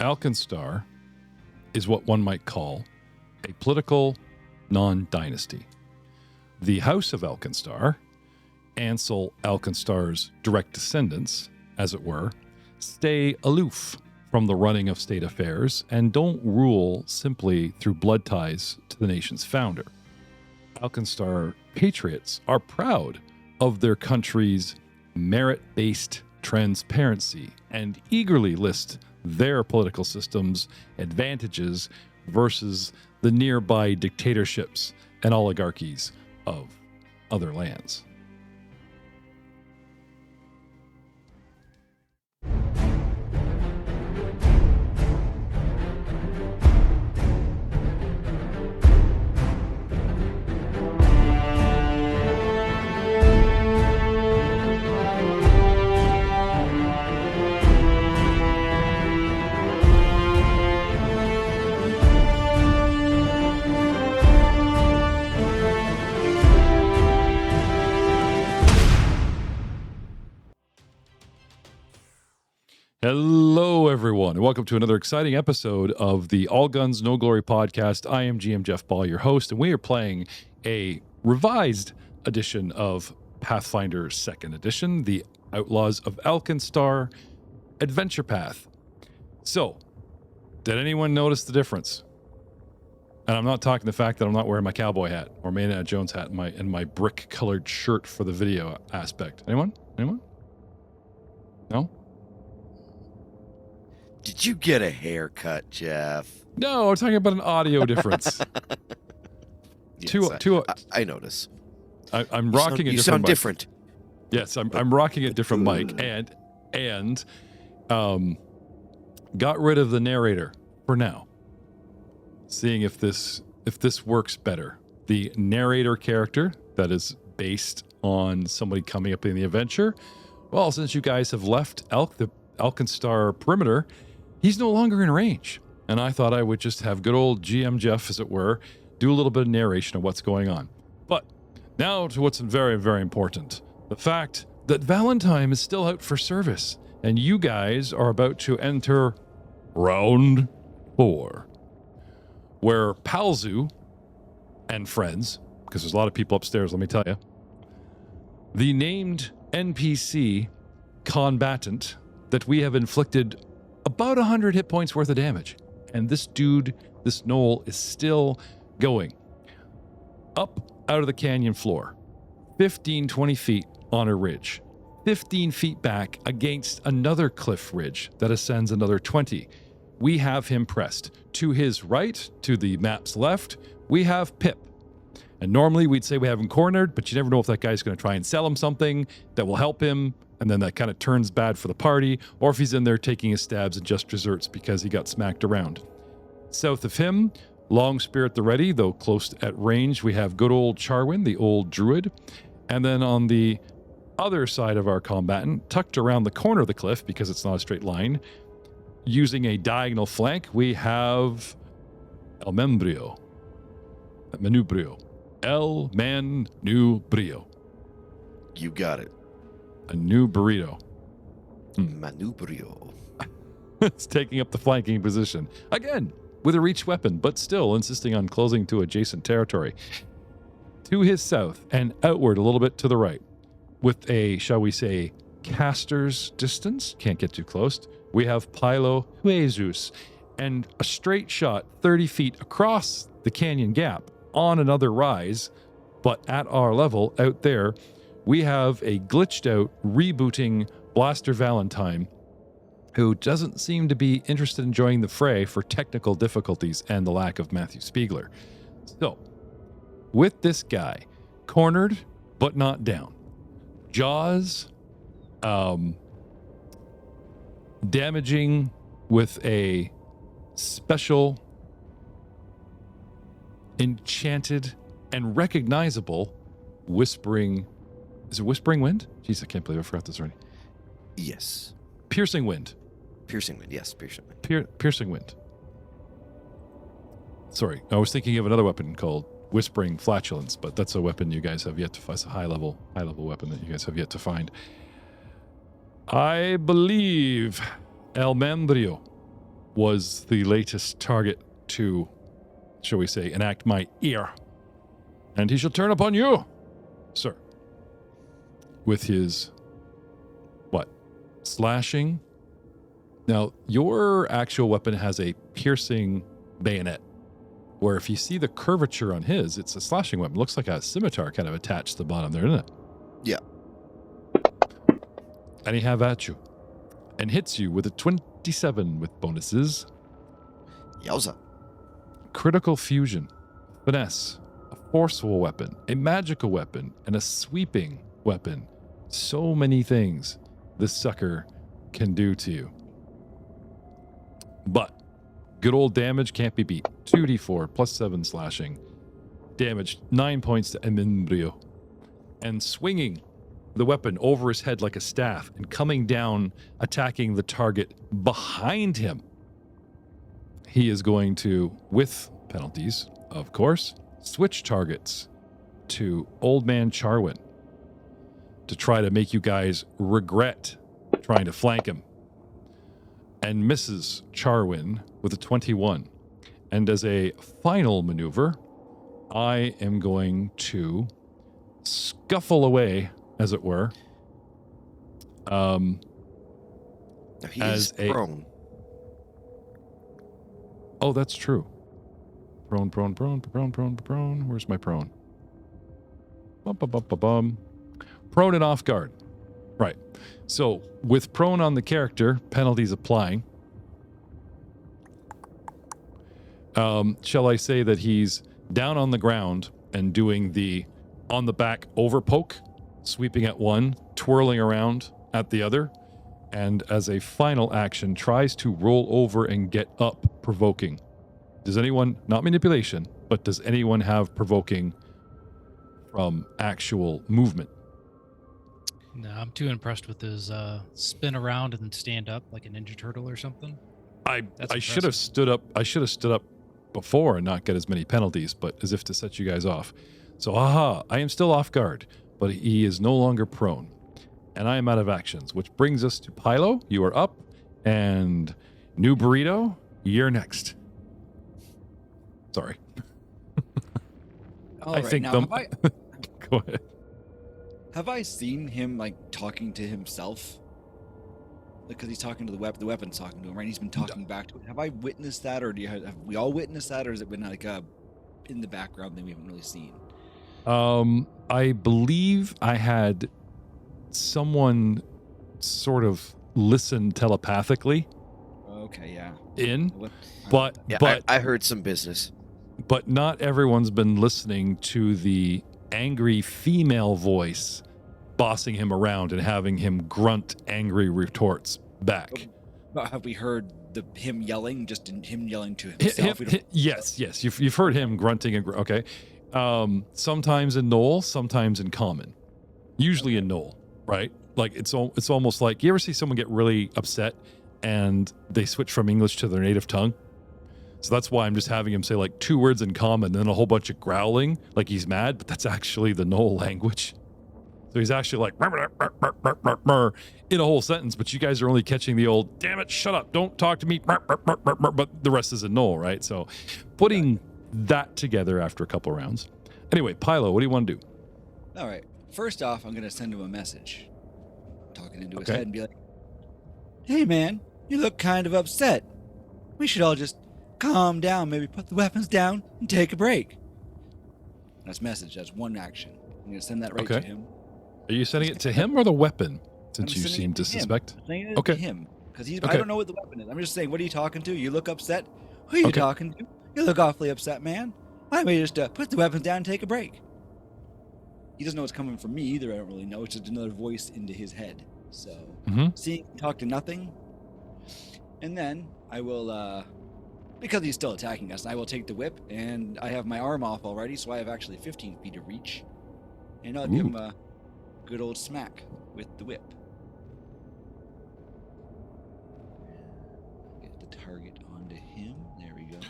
AlkenStar is what one might call a political non-dynasty. The House of AlkenStar, Ansel AlkenStar's direct descendants, as it were, stay aloof from the running of state affairs and don't rule simply through blood ties to the nation's founder. AlkenStar patriots are proud of their country's merit-based transparency and eagerly list their political system's advantages versus the nearby dictatorships and oligarchies of other lands. Hello, everyone, and welcome to another exciting episode of the All Guns, No Glory podcast. I am GM Jeff Ball, your host, and we are playing a revised edition of Pathfinder 2nd Edition, the Outlaws of AlkenStar Adventure Path. So, did anyone notice the difference? And I'm not talking the fact that I'm not wearing my cowboy hat or my Indiana Jones hat and my brick-colored shirt for the video aspect. Anyone? No? Did you get a haircut, Jeff? No, we're talking about an audio difference. Yes, I notice. I'm rocking a different mic. You sound different. Yes, I'm rocking a different mic and got rid of the narrator for now. Seeing if this works better. The narrator character that is based on somebody coming up in the adventure. Well, since you guys have left the AlkenStar perimeter, he's no longer in range. And I thought I would just have good old GM Jeff, as it were, do a little bit of narration of what's going on. But now to what's very, very important. The fact that Valentine is still out for service, and you guys are about to enter round 4, where Palzu and friends, because there's a lot of people upstairs, let me tell you, the named NPC combatant that we have inflicted about 100 hit points worth of damage. And this dude, this gnoll, is still going up out of the canyon floor, 15, 20 feet on a ridge, 15 feet back against another cliff ridge that ascends another 20. We have him pressed. To his right, to the map's left, we have Pip. And normally we'd say we have him cornered, but you never know if that guy's going to try and sell him something that will help him, and then that kind of turns bad for the party, or if he's in there taking his stabs and just desserts because he got smacked around. South of him, Long Spear at the ready, though close at range, we have good old Charwin, the old druid. And then on the other side of our combatant, tucked around the corner of the cliff, because it's not a straight line, using a diagonal flank, we have El Manubrio. You got it. A new burrito. Manubrio. It's taking up the flanking position. Again, with a reach weapon, but still insisting on closing to adjacent territory. To his south and outward a little bit to the right, with a, shall we say, caster's distance, can't get too close, we have Pilo Jesus, and a straight shot 30 feet across the canyon gap on another rise, but at our level out there, we have a glitched out, rebooting Blaster Valentine who doesn't seem to be interested in joining the fray for technical difficulties and the lack of Matthew Speigler. So, with this guy, cornered but not down, Jaws, damaging with a special, enchanted, and recognizable whispering. Is it Whispering Wind? Jeez, I can't believe I forgot this already. Yes. Piercing Wind. Piercing Wind, yes, Piercing Wind. Piercing Wind. Sorry, I was thinking of another weapon called Whispering Flatulence, but that's a weapon you guys have yet to find. It's a high level weapon that you guys have yet to find. I believe El Manubrio was the latest target to, shall we say, enact my ear. And he shall turn upon you, sir. With his, slashing. Now, your actual weapon has a piercing bayonet, where if you see the curvature on his, it's a slashing weapon. Looks like a scimitar kind of attached to the bottom there, isn't it? Yeah. And he have at you. And hits you with a 27 with bonuses. Yowza. Critical fusion. Finesse. A forceful weapon. A magical weapon. And a sweeping weapon. So many things this sucker can do to you. But good old damage can't be beat. 2d4 plus 7 slashing. Damage 9 points to Emembrio. And swinging the weapon over his head like a staff and coming down, attacking the target behind him. He is going to, with penalties, of course, switch targets to Old Man Charwin to try to make you guys regret trying to flank him. And misses Charwin with a 21. And as a final maneuver, I am going to scuffle away, as it were. He is prone. Oh, that's true. Prone. Where's my prone? Prone and off guard. Right. So, with prone on the character, penalties applying. Shall I say that he's down on the ground and doing the on the back over poke, sweeping at one, twirling around at the other, and as a final action, tries to roll over and get up, provoking. Does anyone, not manipulation, but does anyone have provoking from actual movement? No, I'm too impressed with his spin around and stand up like a Ninja Turtle or something. I should have stood up. I should have stood up before and not get as many penalties, but as if to set you guys off. So, I am still off guard, but he is no longer prone. And I am out of actions, which brings us to Pilo. You are up, and New Burrito, you're next. Sorry. I think now, Go ahead. Have I seen him like talking to himself? Because he's talking to the weapon's talking to him, right? He's been talking back to it. Have I witnessed that, or have we all witnessed that, or has it been like in the background that we haven't really seen? I believe I had someone sort of listen telepathically. Okay, yeah. But I heard some business. But not everyone's been listening to the angry female voice bossing him around and having him grunt angry retorts back. But have we heard him yelling, him yelling to himself? Yes. You've heard him grunting and okay. Sometimes in Knoll, sometimes in Common. Usually in Knoll, right? Like it's almost like, you ever see someone get really upset and they switch from English to their native tongue? So that's why I'm just having him say like 2 words in Common and then a whole bunch of growling like he's mad, but that's actually the Knoll language. So he's actually like in a whole sentence, but you guys are only catching the old, damn it, shut up, don't talk to me, but the rest is in Knoll, right? So putting that together after a couple of rounds. Anyway, Pilo, what do you want to do? All right. First off, I'm going to send him a message. Talking into his head and be like, hey, man, you look kind of upset. We should all just calm down, maybe put the weapons down and take a break. That's message. That's one action. I'm going to send that right to him. Are you sending it to him or the weapon, since you seem to suspect? I'm sending it to him. Because I don't know what the weapon is. I'm just saying, what are you talking to? You look upset? Who are you talking to? You look awfully upset, man. Why don't we just put the weapons down and take a break? He doesn't know it's coming from me either. I don't really know. It's just another voice into his head. So, seeing him talk to nothing. And then I will, because he's still attacking us, I will take the whip, and I have my arm off already, so I have actually 15 feet of reach. And I'll give him a good old smack with the whip. Get the target onto him. There we go.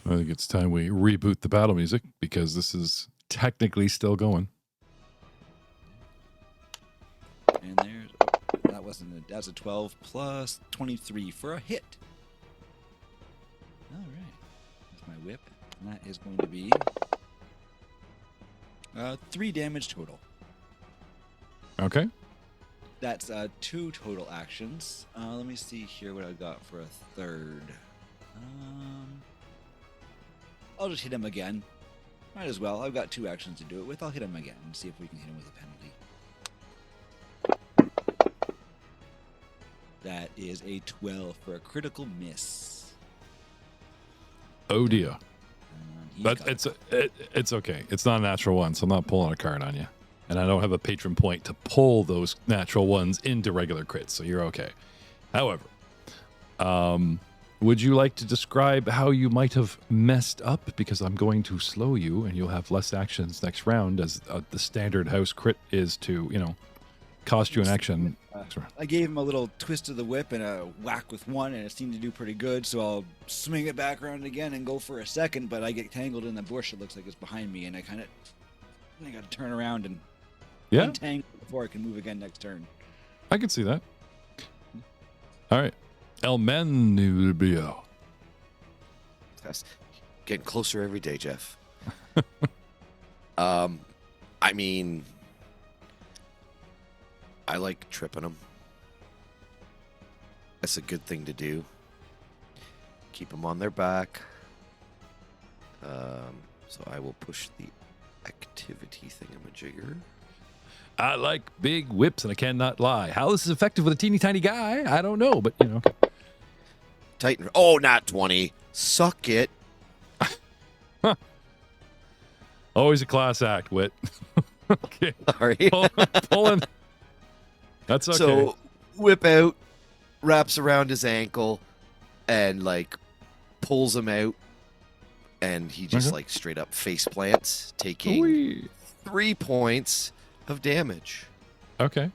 I think it's time we reboot the battle music because this is technically still going. And that's a 12 plus 23 for a hit. whip. And that is going to be 3 damage total. Okay. That's 2 total actions. Let me see here what I got for a third. I'll just hit him again. Might as well. I've got 2 actions to do it with. I'll hit him again and see if we can hit him with a penalty. That is a 12 for a critical miss. Oh dear. He's But got it's okay. It's not a natural one, so I'm not pulling a card on you. And I don't have a patron point to pull those natural ones into regular crits, so you're okay. However, would you like to describe how you might have messed up? Because I'm going to slow you, and you'll have less actions next round, as the standard house crit is to, cost you an action. I gave him a little twist of the whip and a whack with one, and it seemed to do pretty good. So I'll swing it back around again and go for a second, but I get tangled in the bush. It looks like it's behind me, and I got to turn around and untangle before I can move again next turn. I can see that. All right. El Manubio. That's getting closer every day, Jeff. I mean, I like tripping them. That's a good thing to do. Keep them on their back. So I will push the activity thingamajigger. I like big whips, and I cannot lie. How this is effective with a teeny tiny guy, I don't know, but Titan. Oh, not 20. Suck it. Always a class act, Witt. Okay. Sorry. Pulling. That's okay. So whip out, wraps around his ankle, and pulls him out, and he just straight up face plants, taking Whee. 3 points of damage. Okay.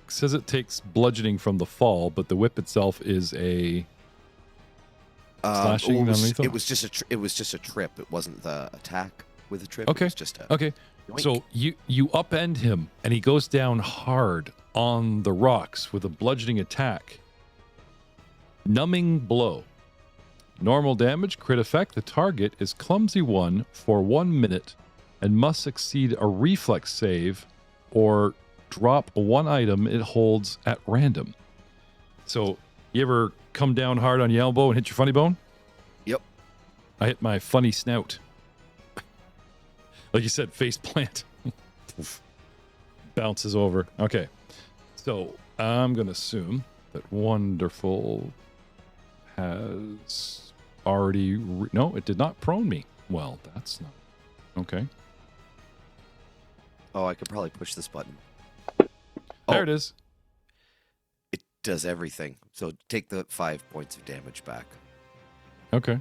Says it takes bludgeoning from the fall, but the whip itself is a slashing underneath them? It was just a trip. It wasn't the attack with a trip. Okay. It was just a Okay. yoink. So you upend him, and he goes down hard on the rocks with a bludgeoning attack. Numbing blow. Normal damage, crit effect. The target is clumsy 1 for 1 minute and must succeed a reflex save or drop 1 item it holds at random. So you ever come down hard on your elbow and hit your funny bone? Yep. I hit my funny snout. Like you said, face plant. Bounces over. Okay. So I'm going to assume that Wonderful has already... No, it did not prone me. Well, that's not... Okay. Oh, I could probably push this button. There it is. It does everything. So take the 5 points of damage back. Okay.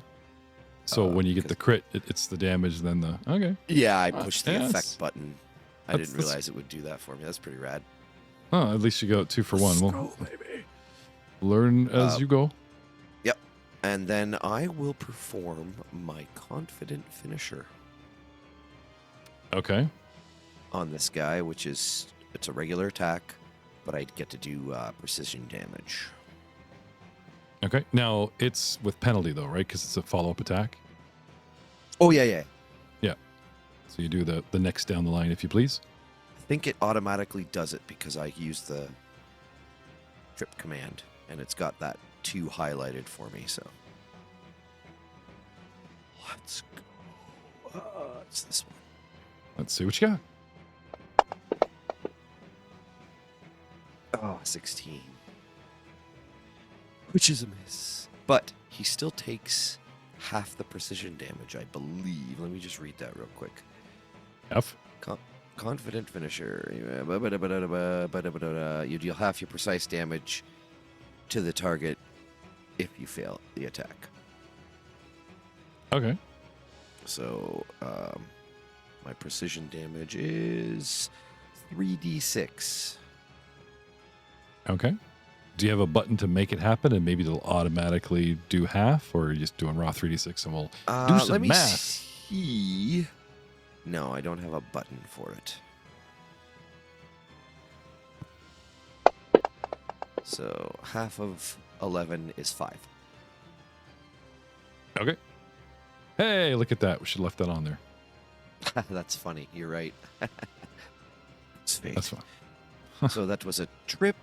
So when you get the crit, it's the damage, then the... Okay. Yeah, I pushed the yes. effect button. I That's- didn't realize it would do that for me. That's pretty rad. Oh, at least you go 2 for 1. Well, Go, baby. learn as you go. Yep. And then I will perform my confident finisher Okay. on this guy, which is it's a regular attack, but I get to do precision damage. Okay. Now, it's with penalty, though, right? Because it's a follow-up attack. Oh yeah. So you do the next down the line, if you please. I think it automatically does it because I used the trip command, and it's got that 2 highlighted for me. So let's go. It's this one. Let's see what you got. Oh, 16. Which is a miss. But he still takes half the precision damage, I believe. Let me just read that real quick. F. Confident finisher. You deal half your precise damage to the target if you fail the attack. Okay. So, my precision damage is 3d6. Okay. Do you have a button to make it happen, and maybe it'll automatically do half, or are you just doing raw 3d6 and we'll do some let me math? see. No, I don't have a button for it. So half of 11 is 5. Okay. Hey, look at that. We should have left that on there. That's funny. You're right. It's fake. That's fine. So that was a trip,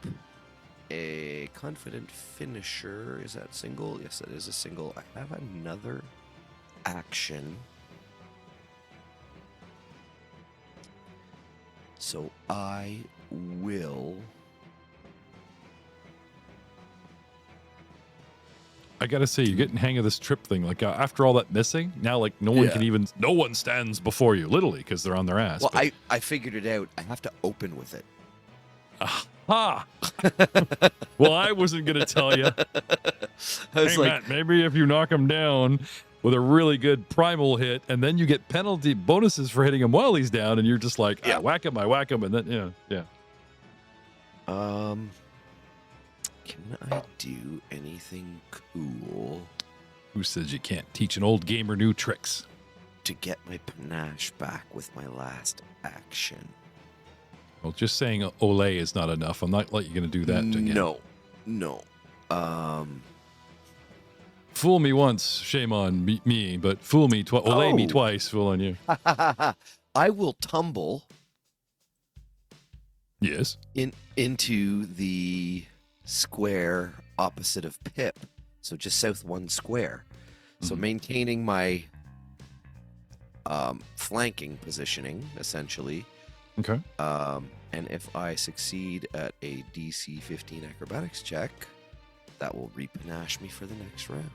a confident finisher. Is that single? Yes, that is a single. I have another action. So I will. I gotta say, you're getting hang of this trip thing. Like after all that missing, now like no one stands before you, literally, because they're on their ass. Well, but, I figured it out. I have to open with it. aha! Well, I wasn't gonna tell you. I was Hey, like, Matt, maybe if you knock him down with a really good primal hit, and then you get penalty bonuses for hitting him while he's down, and you're just like, Yeah. I whack him, and then yeah. can I do anything cool Who says you can't teach an old gamer new tricks? to get my panache back with my last action? Well, just saying Olay is not enough. I'm not letting you gonna do that again. No. Fool me once, shame on me, but fool me twice. Olay me Oh. twice, fool on you. I will tumble Yes. into the square opposite of Pip, so just south one square. So Mhm. maintaining my flanking positioning, essentially. Okay. And if I succeed at a DC 15 acrobatics check, that will repanache me for the next round.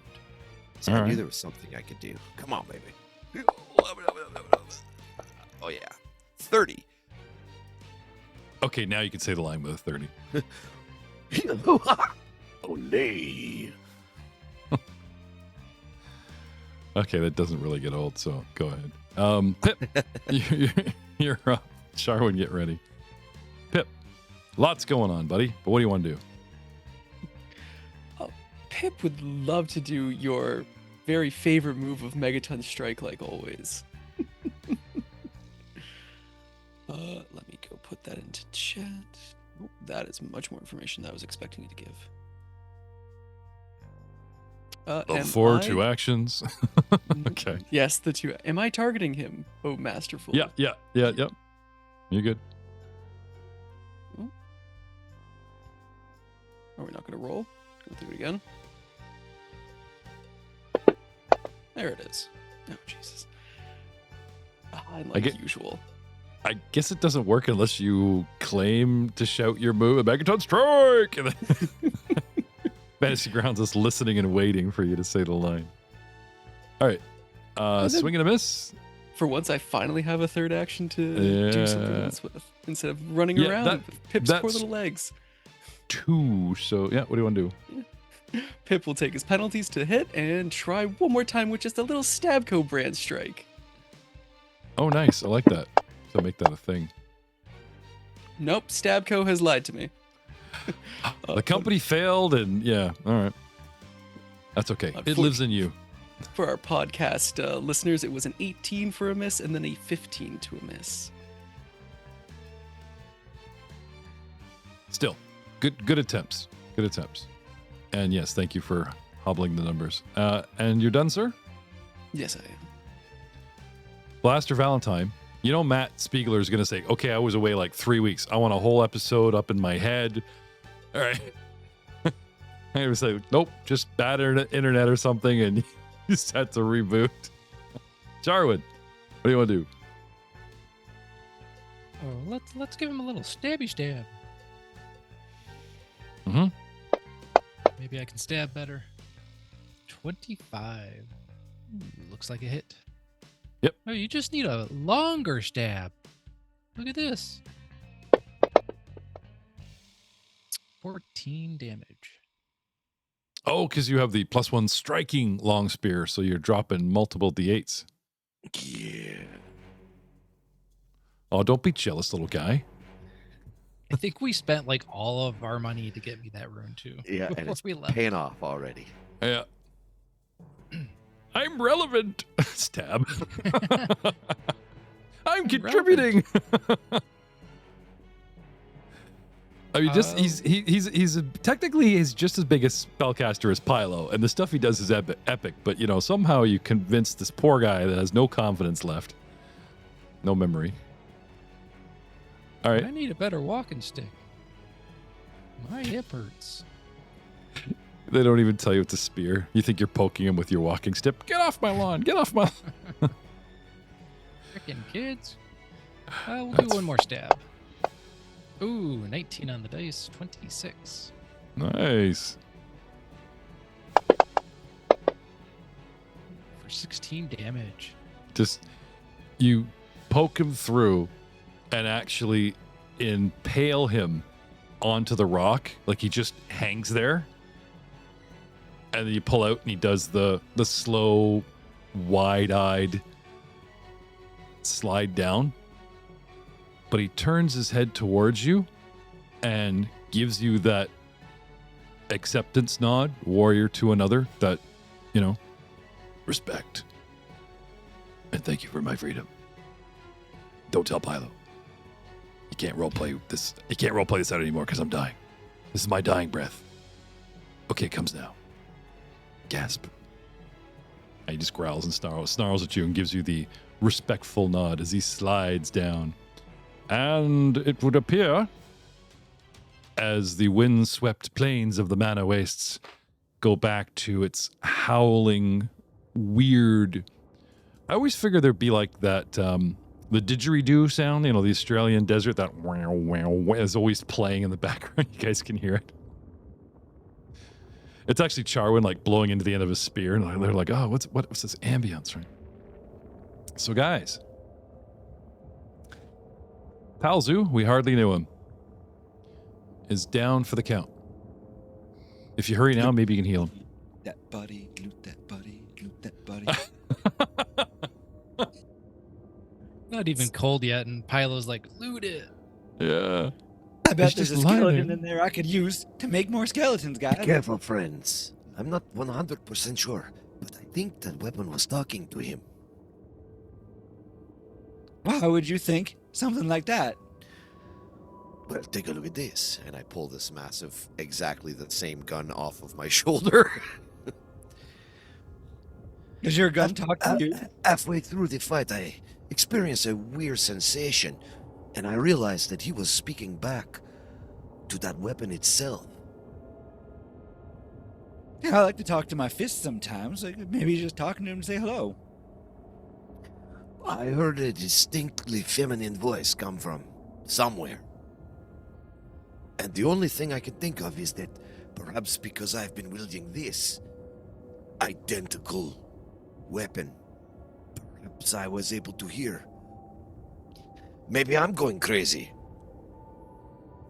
So I All knew right. there was something I could do. Come on, baby. Oh, yeah. 30. Okay, now you can say the line with a 30. Olay. Okay, that doesn't really get old, so go ahead. Pip, you're up. Sharwin, get ready. Pip, lots going on, buddy. But what do you want to do? Pip would love to do your very favorite move of Megaton Strike, like always. Let me go put that into chat. Oh, that is much more information than I was expecting you to give. Before two actions. Okay. Yes, the two. Am I targeting him? Oh, masterful. Yeah. You're good. Are we not going to roll? Go through it again. There it is. Oh, Jesus. Like usual. I guess it doesn't work unless you claim to shout your move, Megaton Strike! And then Fantasy Grounds is listening and waiting for you to say the line. All right. Swing and a miss. For once, I finally have a third action to do something else with, instead of running around with Pip's poor little legs. 2. So, yeah, what do you want to do? Pip will take his penalties to hit and try one more time with just a little Stabco brand strike. Oh, nice. I like that. So make that a thing. Nope, Stabco has lied to me. The company failed, and yeah, all right. That's okay. It lives in you. For our podcast listeners, it was an 18 for a miss and then a 15 to a miss. Still, good attempts. Good attempts. And yes, thank you for hobbling the numbers. And you're done, sir? Yes, I am. Blaster Valentine. You know, Matt Speigler is going to say, okay, I was away like 3 weeks. I want a whole episode up in my head. All right. I was like, nope, just bad internet or something, and you just had to reboot. Jarwood, what do you want to do? Oh, let's give him a little stabby stab. Mm-hmm. Maybe I can stab better. 25. Looks like a hit. Yep. Oh, you just need a longer stab. Look at this. 14 damage. Oh, because you have the +1 striking long spear, so you're dropping multiple d8s. Yeah. Oh, don't be jealous, little guy. I think we spent like all of our money to get me that rune too. Yeah, and before it's we left. paying off already. Yeah. I'm relevant. Stab. I'm contributing. I mean, technically he's just as big a spellcaster as Pylo, and the stuff he does is epic. But somehow you convince this poor guy that has no confidence left, no memory. All right, I need a better walking stick. My hip hurts. They don't even tell you it's a spear. You think you're poking him with your walking stick? Get off my lawn! Get off my lawn! Frickin' kids. We'll do one more stab. Ooh, 19 on the dice, 26. Nice. For 16 damage. Just, you poke him through and actually impale him onto the rock. Like he just hangs there. And then you pull out and he does the slow, wide-eyed slide down. But he turns his head towards you and gives you that acceptance nod, warrior to another, that, respect. And thank you for my freedom. Don't tell Pylo. You can't roleplay this. You can't roleplay this out anymore because I'm dying. This is my dying breath. Okay, it comes now. Gasp. And he just growls and snarls at you and gives you the respectful nod as he slides down. And it would appear, as the wind-swept plains of the Mana Wastes go back to its howling, weird... I always figured there'd be like that, the didgeridoo sound, the Australian desert, that wow, wow, wow, is always playing in the background. You guys can hear it. It's actually Charwin, like, blowing into the end of his spear, and they're like, oh, what's this ambience, right? So, guys... Palzu, we hardly knew him, is down for the count. If you hurry now, maybe you can heal him. That buddy, loot that buddy, loot that buddy. Not even cold yet, and Pylo's like, loot it. Yeah. I bet It's there's a just skeleton lying. in there I could use to make more skeletons, guys. Be careful, friends. I'm not 100% sure, but I think that weapon was talking to him. Why would you think something like that? Well, take a look at this. And I pull this massive, exactly the same gun off of my shoulder. Does your gun talk to you? Halfway through the fight, I experienced a weird sensation, and I realized that he was speaking back to that weapon itself. Yeah, I like to talk to my fist sometimes. Like maybe just talking to him to say hello. I heard a distinctly feminine voice come from somewhere. And the only thing I can think of is that perhaps because I've been wielding this identical weapon, perhaps I was able to hear. Maybe I'm going crazy.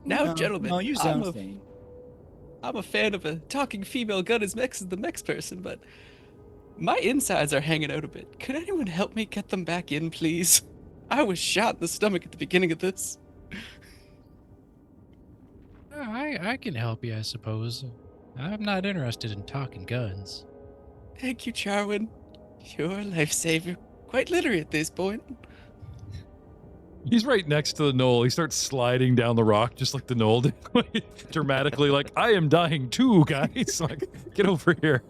Now, No, gentlemen, no, you sound sane. I'm a fan of a talking female gun as Mex as the Mex person, but my insides are hanging out a bit. Could anyone help me get them back in, please? I was shot in the stomach at the beginning of this. I can help you, I suppose. I'm not interested in talking guns. Thank you, Charwin. You're a lifesaver. Quite literally at this point. He's right next to the knoll. He starts sliding down the rock just like the knoll did. Dramatically, like, I am dying too, guys. Like, get over here.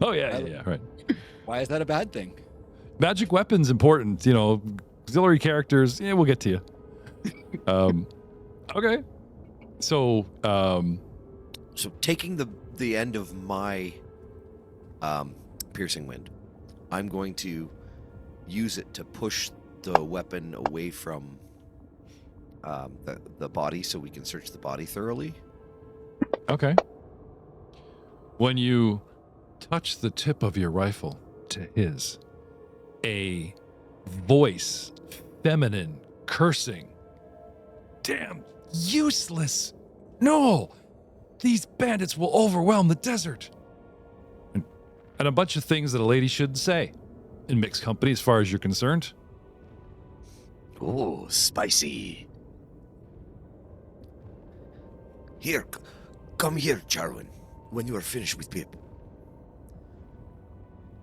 Oh, yeah, right. Why is that a bad thing? Magic weapons important, auxiliary characters, we'll get to you. Okay. So taking the end of my piercing wind, I'm going to use it to push the weapon away from the body so we can search the body thoroughly. Okay. When you touch the tip of your rifle to his, a voice, feminine, cursing, damn, useless. No, these bandits will overwhelm the desert. And a bunch of things that a lady shouldn't say in mixed company as far as you're concerned. Oh, spicy. Here, come here, Charwin, when you are finished with Pip.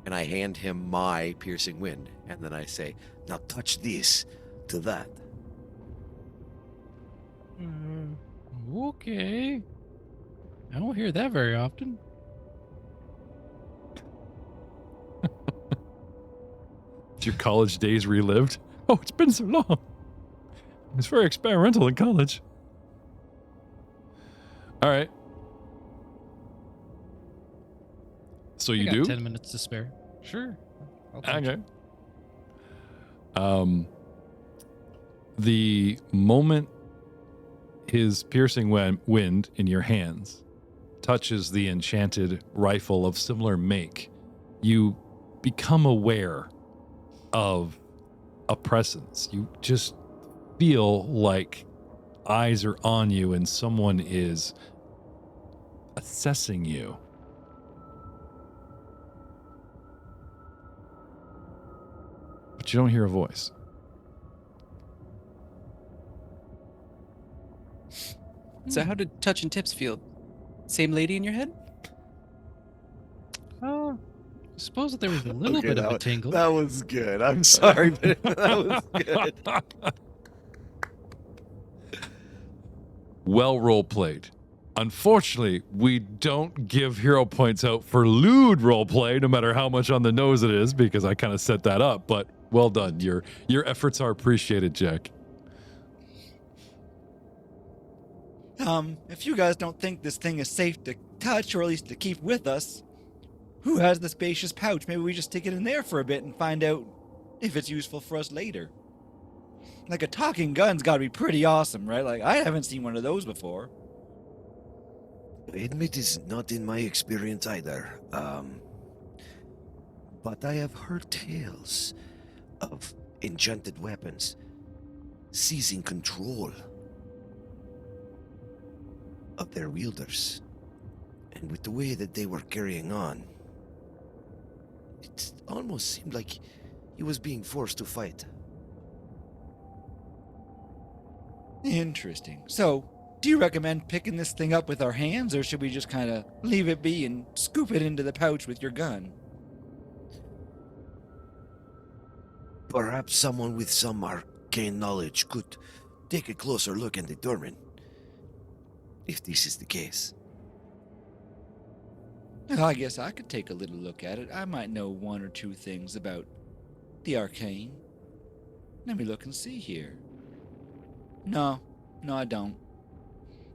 And I hand him my piercing wind, and then I say, now touch this to that. Okay. I don't hear that very often. Your college days relived. Oh, it's been so long. It was very experimental in college. All right. So you I got do? 10 minutes to spare. Sure. I'll touch Okay. it. The moment his piercing wind in your hands touches the enchanted rifle of similar make, you become aware of a presence. You just feel like eyes are on you and someone is assessing you. But you don't hear a voice. So how did touch and tips feel? Same lady in your head? I suppose that there was a little bit of a tingle. That was good. I'm sorry, but that was good. Well role played. Unfortunately, we don't give hero points out for lewd role play, no matter how much on the nose it is, because I kind of set that up. But well done. Your efforts are appreciated, Jack. If you guys don't think this thing is safe to touch, or at least to keep with us, who has the spacious pouch? Maybe we just stick it in there for a bit and find out if it's useful for us later. Like, a talking gun's gotta be pretty awesome, right? Like, I haven't seen one of those before. I admit it's not in my experience either. But I have heard tales of enchanted weapons seizing control of their wielders. And with the way that they were carrying on, it almost seemed like he was being forced to fight. Interesting. So, do you recommend picking this thing up with our hands, or should we just kind of leave it be and scoop it into the pouch with your gun? Perhaps someone with some arcane knowledge could take a closer look and determine if this is the case. Well, I guess I could take a little look at it. I might know one or two things about the arcane. Let me look and see here. No, I don't.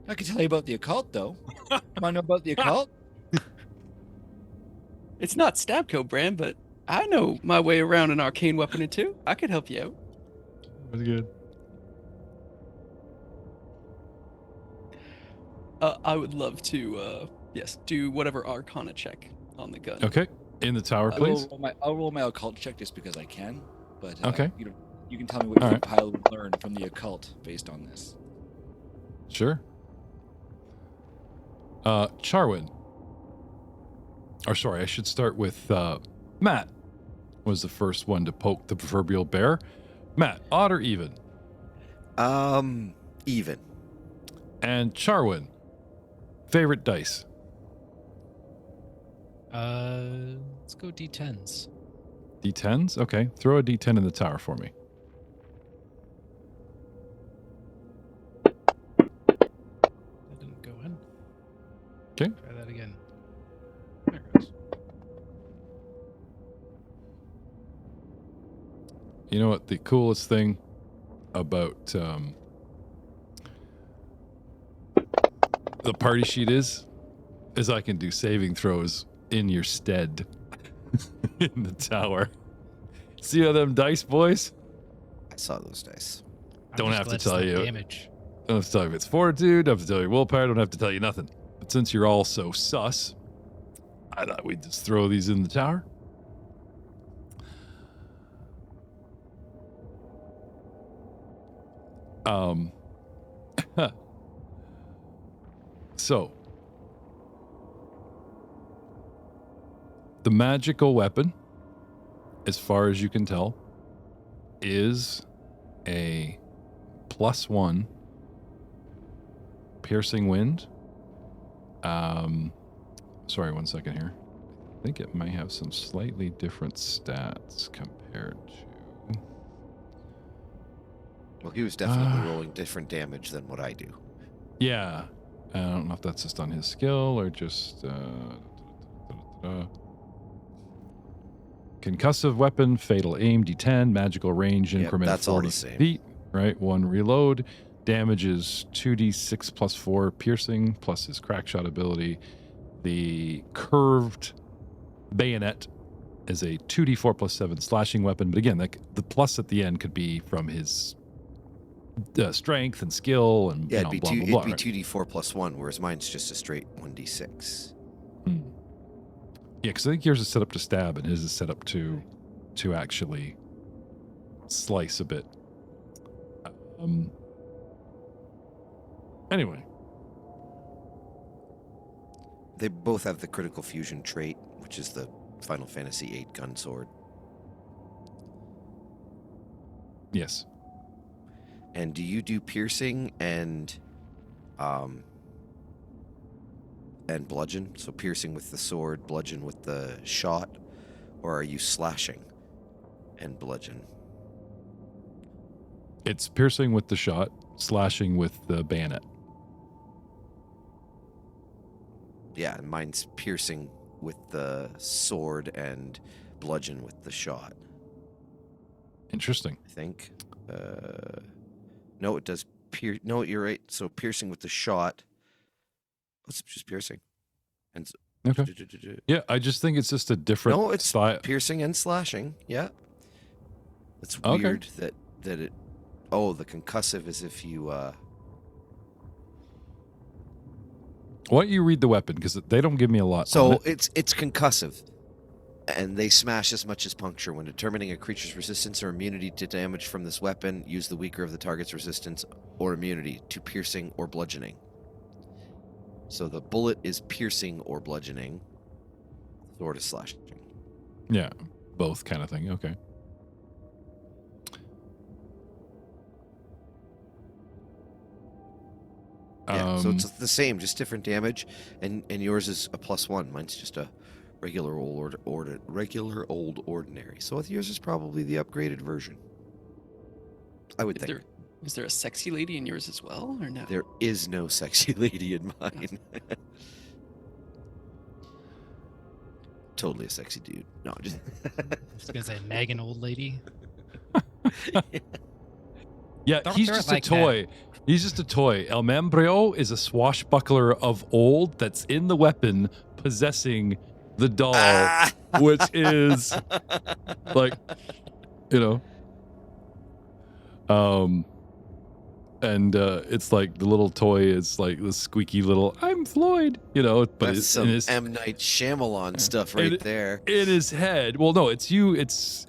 I can tell you about the occult, though. Want to know about the occult? It's not Stabco brand, but I know my way around an arcane weapon or two. I could help you out. That's good. I would love to, yes, do whatever Arcana check on the gun. Okay. In the tower, please. I'll roll my occult check just because I can. But Okay. You can tell me what All you right. Pile would learn from the occult based on this. Sure. Charwin. Or sorry, I should start with Matt was the first one to poke the proverbial bear. Matt, odd or even? Even. And Charwin, favorite dice? Let's go D10s. D10s? Okay. Throw a D10 in the tower for me. That didn't go in. Okay. Try that again. There it goes. You know what the coolest thing about the party sheet is I can do saving throws in your stead in the tower. See how them dice, boys? I saw those dice. I'm Don't just have to glad it's tell not you. Damage. Don't have to tell you if it's fortitude, don't have to tell you willpower, don't have to tell you nothing. But since you're all so sus, I thought we'd just throw these in the tower. So, the magical weapon, as far as you can tell, is a +1 piercing wind. Sorry, 1 second here. I think it may have some slightly different stats compared to. Well, he was definitely rolling different damage than what I do. Yeah. I don't know if that's just on his skill or just concussive weapon, fatal aim, D10, magical range, increment that's of all 40 the same. feet. Right, 1 reload. Damage is 2d6 plus 4 piercing plus his crack shot ability. The curved bayonet is a 2d4 plus 7 slashing weapon, but again, like the plus at the end could be from his strength and skill and Yeah, you know, blah, blah, blah, it'd be right? 2d4 plus 1, whereas mine's just a straight 1d6. Yeah, because I think yours is set up to stab and his is set up to actually slice a bit. Anyway, They both have the critical fusion trait, which is the Final Fantasy VIII gun sword. yes. And do you do piercing and bludgeon? So piercing with the sword, bludgeon with the shot, or are you slashing and bludgeon? It's piercing with the shot, slashing with the bayonet. Yeah, and mine's piercing with the sword and bludgeon with the shot, Interesting. I think. No, it does no, you're right. So piercing with the shot. It's just piercing. And Okay. Yeah, I just think it's just a different no, it's style. piercing and slashing. Yeah. It's Okay. weird that it. Oh, the concussive is if you. Why don't you read the weapon? Because they don't give me a lot. So on it. it's concussive, and they smash as much as puncture. When determining a creature's resistance or immunity to damage from this weapon, use the weaker of the target's resistance or immunity to piercing or bludgeoning. So the bullet is piercing or bludgeoning. Sword is slashing. Yeah, both kind of thing. Okay. Yeah, so it's the same, just different damage, and yours is a +1. Mine's just a regular old ordinary. So yours is probably the upgraded version. I would think. Is there a sexy lady in yours as well, or no? There is no sexy lady in mine. Totally a sexy dude. No, just. I was gonna say Megan, old lady. Yeah, Don't he's throw it just like a toy. He's just a toy. El Membrio is a swashbuckler of old that's in the weapon possessing the doll, which is like, you know, and it's like the little toy is like the squeaky little "I'm Floyd," you know, but That's it's some in his M. Night Shyamalan stuff right there. in his head. Well, no, it's you. It's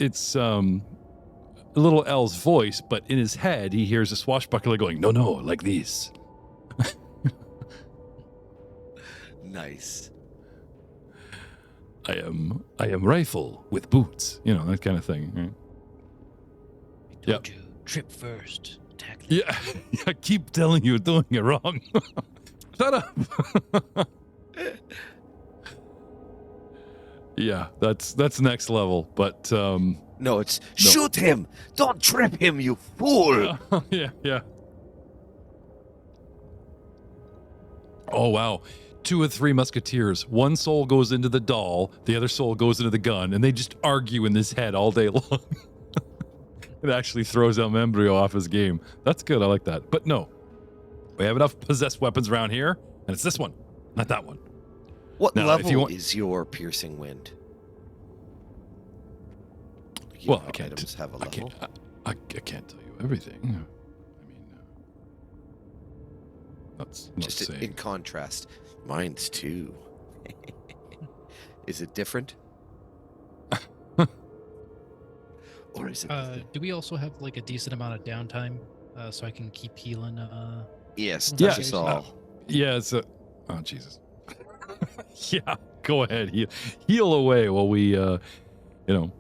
little L's voice, but in his head he hears a swashbuckler going, "No, like this." Nice. I am rifle with boots, you know, that kind of thing. Right? I told you, trip first, attack later. Yeah, I keep telling you doing it wrong. Shut up. Yeah, that's next level, but No, it's shoot him! Don't trip him, you fool! yeah. Oh wow. 2 of 3 musketeers. One soul goes into the doll, the other soul goes into the gun, and they just argue in this head all day long. It actually throws El Membrio off his game. That's good. I like that. But no, we have enough possessed weapons around here, and it's this one, not that one. What Now, if you level want- is your piercing wind? You Well, know I can't. items have a I level. can't. I can't tell you everything. I mean, that's not Just saying. in contrast, mine's 2. Is it different? Or is it? Do we also have like a decent amount of downtime so I can keep healing? Yes, Yeah. touch us all. Yeah, it's a. Oh Jesus. Yeah, go ahead. Heal away while we, you know.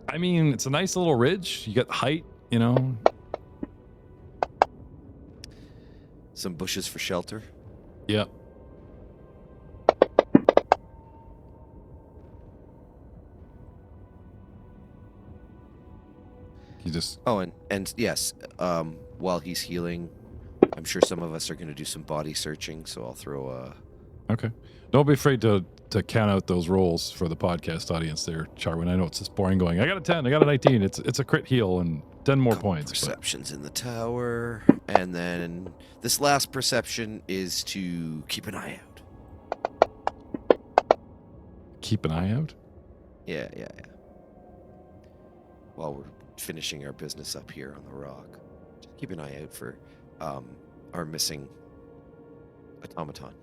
I mean, it's a nice little ridge. You got height, you know. Some bushes for shelter. Yeah. You just. Oh, and yes, while he's healing, I'm sure some of us are going to do some body searching, so I'll throw a... Okay. Don't be afraid to count out those rolls for the podcast audience there, Charwin. I know it's just boring going, I got a 10, I got a 19. It's a crit heal and 10 more couple points. perceptions in the tower, and then this last perception is to keep an eye out. Keep an eye out? Yeah. While we're finishing our business up here on the rock, just keep an eye out for our missing automaton.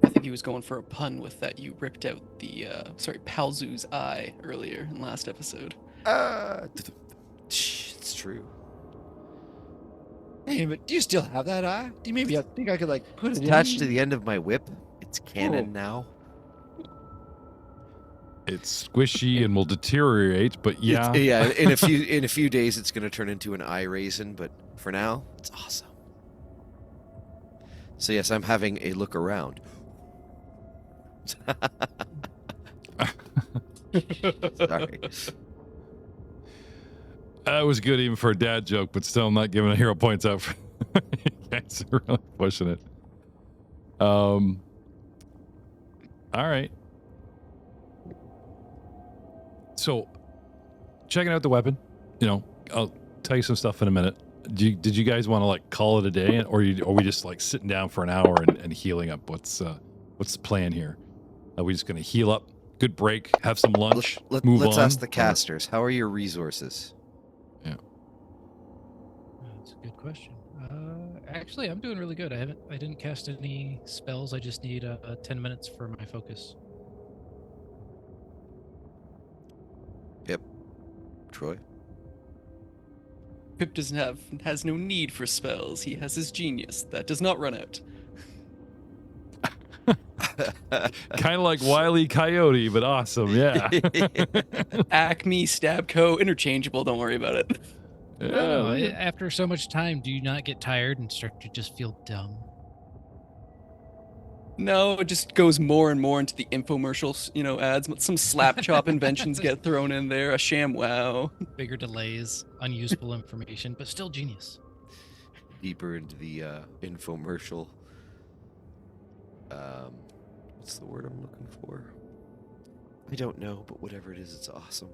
I think he was going for a pun with that. You ripped out the Palzu's eye earlier in last episode. It's true. Hey, but do you still have that eye? Do you maybe I think I could like put It's it attached in? to the end of my whip. It's canon now. It's squishy and will deteriorate, but yeah. Yeah. In a few days, it's going to turn into an eye raisin. But for now, it's awesome. So yes, I'm having a look around. Sorry. That was good even for a dad joke, but still I'm not giving a hero points out for you guys are really pushing it. All right. So checking out the weapon, I'll tell you some stuff in a minute. Did you guys want to like call it a day, or are we just like sitting down for an hour and healing up? What's the plan here? Are we just gonna heal up? Good break, have some lunch, move on. Let's ask the casters. How are your resources? Yeah. That's a good question. Actually, I'm doing really good. I didn't cast any spells. I just need 10 minutes for my focus. Yep. Troy? Pip has no need for spells. He has his genius that does not run out. Kind of like Wile E. Coyote, but awesome. Yeah. Acme, Stabco, interchangeable. Don't worry about it. I don't know. After so much time, do you not get tired and start to just feel dumb? No, it just goes more and more into the infomercials, ads. Some slap chop inventions get thrown in there, a sham wow. Bigger delays, unuseful information, but still genius. Deeper into the infomercial. What's the word I'm looking for? I don't know, but whatever it is, it's awesome.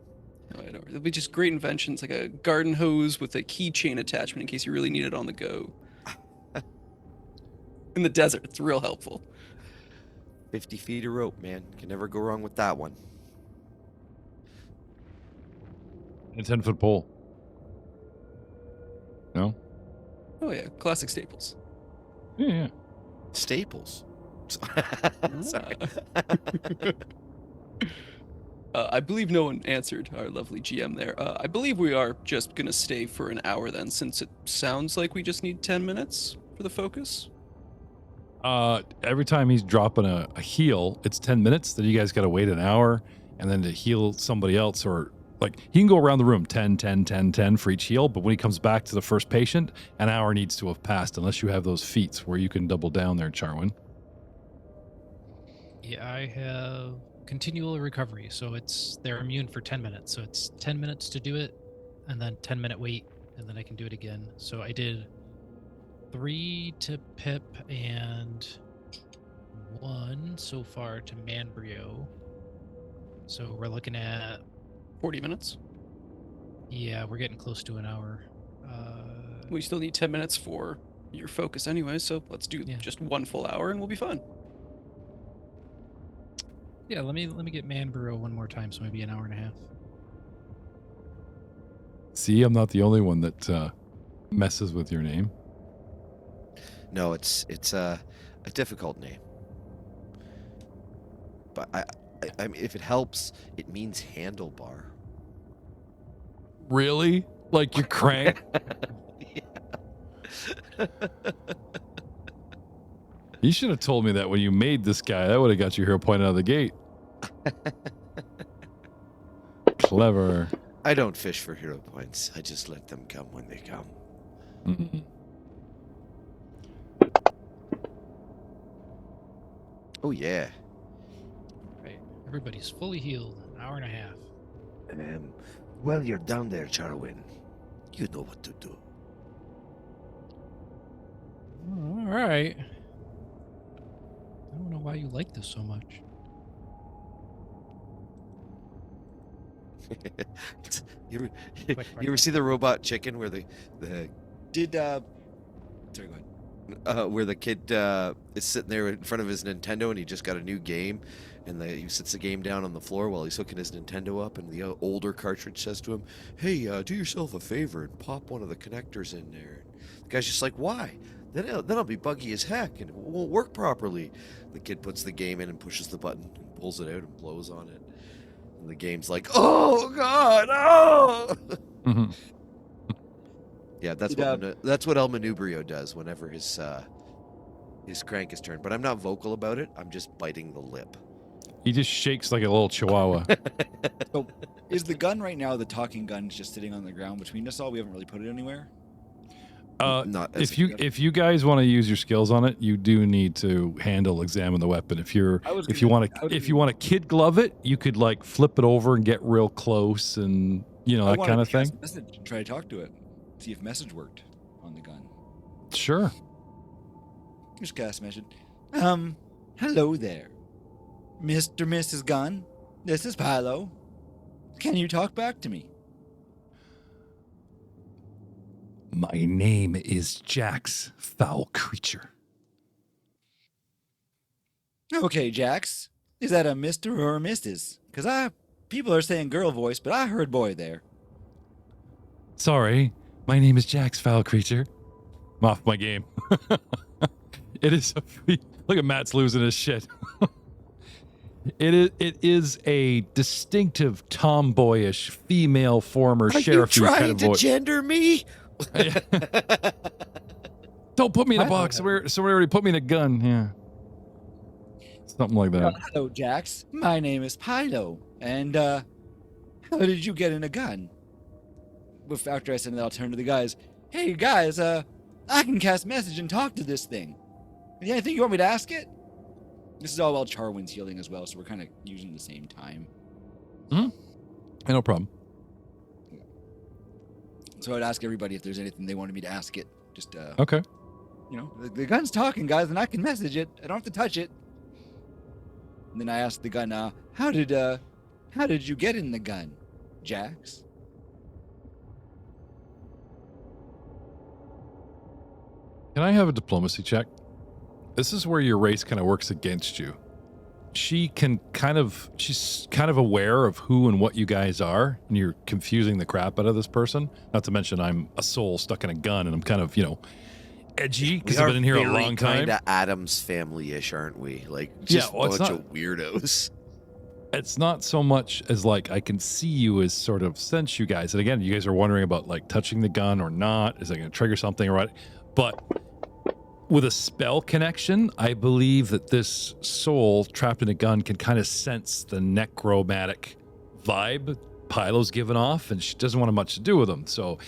No, I don't. It'll be just great inventions, like a garden hose with a keychain attachment in case you really need it on the go. In the desert, it's real helpful. 50 feet of rope, man. Can never go wrong with that one. A 10-foot pole. No? Oh yeah, classic staples. Yeah. Staples. Sorry. I believe no one answered our lovely GM there. I believe we are just going to stay for an hour then, since it sounds like we just need 10 minutes for the focus. Every time he's dropping a heal, it's 10 minutes. Then you guys got to wait an hour, and then to heal somebody else, or like he can go around the room 10, 10, 10, 10 for each heal. But when he comes back to the first patient, an hour needs to have passed, unless you have those feats where you can double down there, Charwin. Yeah, I have continual recovery, so they're immune for 10 minutes. So it's 10 minutes to do it, and then 10-minute wait, and then I can do it again. So I did 3 to Pip and 1 so far to Manbrio. So we're looking at 40 minutes. Yeah, we're getting close to an hour. We still need 10 minutes for your focus anyway, so let's do just 1 full hour and we'll be fine. Yeah, let me get Manbrio one more time, so maybe an hour and a half. See, I'm not the only one that messes with your name. No, it's a difficult name. But I mean, if it helps, it means handlebar. Really? Like you're crank? You should have told me that when you made this guy. That would have got your hero point out of the gate. Clever. I don't fish for hero points. I just let them come when they come. Mm-hmm. Oh, yeah. Right. Everybody's fully healed. An hour and a half. Well, you're down there, Charwin. You know what to do. right. I don't know why you like this so much. you Quick, ever see the robot chicken where the Did sorry, go ahead. where the kid is sitting there in front of his Nintendo and he just got a new game, and he sits the game down on the floor while he's hooking his Nintendo up, and the older cartridge says to him, "Hey, do yourself a favor and pop one of the connectors in there." The guy's just like, "Why? Then it'll be buggy as heck and it won't work properly." The kid puts the game in and pushes the button and pulls it out and blows on it. And the game's like, "Oh God, oh!" Mhm. Yeah, that's what El Manubrio does whenever his crank is turned. But I'm not vocal about it. I'm just biting the lip. He just shakes like a little chihuahua. So, is the gun right now, the talking gun, just sitting on the ground between us all? We haven't really put it anywhere. Not as If you guys want to use your skills on it, you do need to examine the weapon. If you want to kid glove it, you could like flip it over and get real close and that kind of thing. Message and try to talk to it, see if message worked on the gun. Sure. Just cast message. Hello there, Mr. Mrs. Gun. This is Pilo. Can you talk back to me? My name is Jax, foul creature. Okay, Jax. Is that a Mr. or a Mrs.? Because people are saying girl voice, but I heard boy there. Sorry, my name is Jax, foul creature. I'm off my game. It is look at Matt's losing his shit. It is a distinctive tomboyish female former sheriff Are you trying kind of to voice. gender me? Don't put me in a box. Somebody already put me in a gun. Yeah. Something like that. Hello, Jax. My name is Pilo. And, how did you get in a gun? After I said that, I'll turn to the guys. Hey, guys, I can cast message and talk to this thing. Anything you want me to ask it? This is all while Charwin's healing as well, so we're kind of using the same time. No problem. So I'd ask everybody if there's anything they wanted me to ask it. Just, Okay. The gun's talking, guys, and I can message it. I don't have to touch it. And then I asked the gun, how did you get in the gun, Jax? Can I have a diplomacy check? This is where your race kind of works against you. She's kind of aware of who and what you guys are, and you're confusing the crap out of this person. Not to mention I'm a soul stuck in a gun, and I'm kind of, edgy because I've been in here a long time. Kind of Adam's family-ish, aren't we? Like, just a bunch of weirdos. It's not so much as like I can see you as sort of sense you guys. And again, you guys are wondering about like touching the gun or not. Is it going to trigger something or what? But with a spell connection, I believe that this soul trapped in a gun can kind of sense the necromantic vibe Pilo's giving off, and she doesn't want much to do with him. So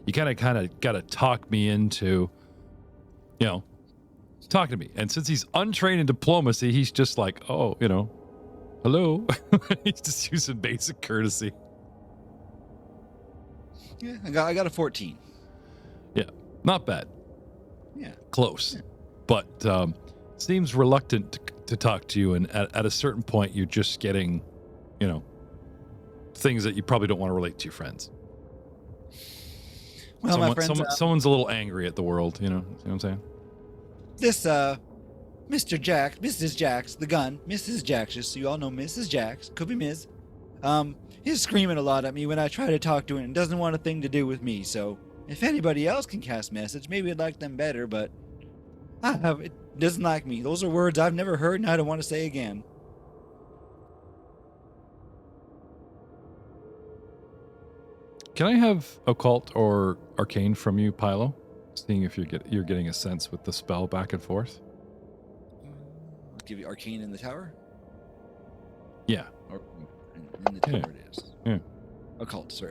you kind of got to talk me into, talking to me. And since he's untrained in diplomacy, he's just like, oh, hello. He's just using basic courtesy. Yeah, I got a 14. Yeah, not bad. Yeah. Close. But seems reluctant to talk to you, and at a certain point you're just getting, things that you probably don't want to relate to your friends. Well, my friends, someone's a little angry at the world, you know what I'm saying? This Mr. Jax, Mrs. Jax, the gun, Mrs. Jax, just so you all know, Mrs. Jax, could be Ms. He's screaming a lot at me when I try to talk to him and doesn't want a thing to do with me, so if anybody else can cast message, maybe I'd like them better, but it doesn't like me. Those are words I've never heard and I don't want to say again. Can I have occult or arcane from you, Pilo? Seeing if you're getting a sense with the spell back and forth. I'll give you arcane in the tower? Yeah. Or in the tower it is. Yeah. Occult.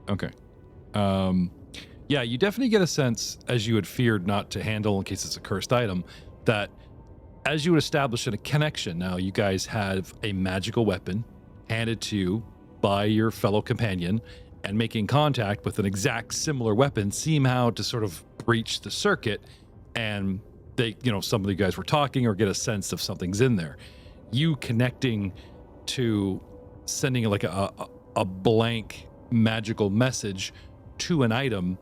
Okay. Yeah, you definitely get a sense, as you had feared not to handle in case it's a cursed item, that as you would establish a connection, now you guys have a magical weapon handed to you by your fellow companion, and making contact with an exact similar weapon seem how to sort of breach the circuit and they, some of you guys were talking or get a sense of something's in there. You connecting to sending like a blank magical message to an item,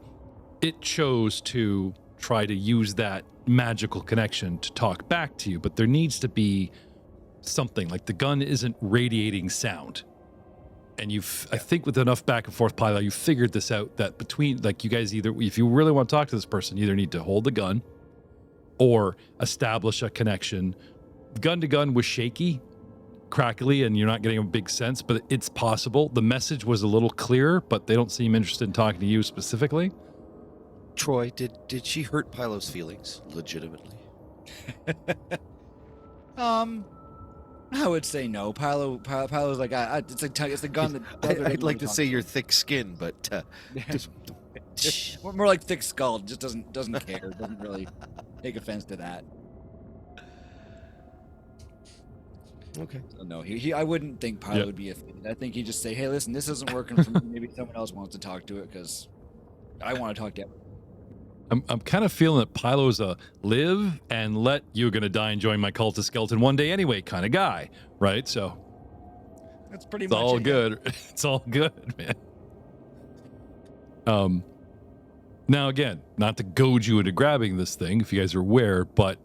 it chose to try to use that magical connection to talk back to you, but there needs to be something. Like the gun isn't radiating sound. And I think with enough back and forth pilot, you figured this out, that between, like, you guys either, if you really want to talk to this person, you either need to hold the gun or establish a connection. Gun to gun was shaky, crackly, and you're not getting a big sense, but it's possible. The message was a little clearer, but they don't seem interested in talking to you specifically. Troy, did she hurt Pilo's feelings legitimately? I would say no. Pilo's like, it's the gun that. I'd like to say you're thick-skinned, but more like thick-skulled. Just doesn't care. Doesn't really take offense to that. Okay. So no, I wouldn't think Pilot would be offended. I think he'd just say, hey, listen, this isn't working for me. Maybe someone else wants to talk to it because I want to talk to everyone. I'm kind of feeling that Pilo's a live and let you're going to die and join my cultist skeleton one day anyway kind of guy, right? So that's pretty it's much all it. good. It's all good, man. Now again, not to goad you into grabbing this thing, if you guys are aware, but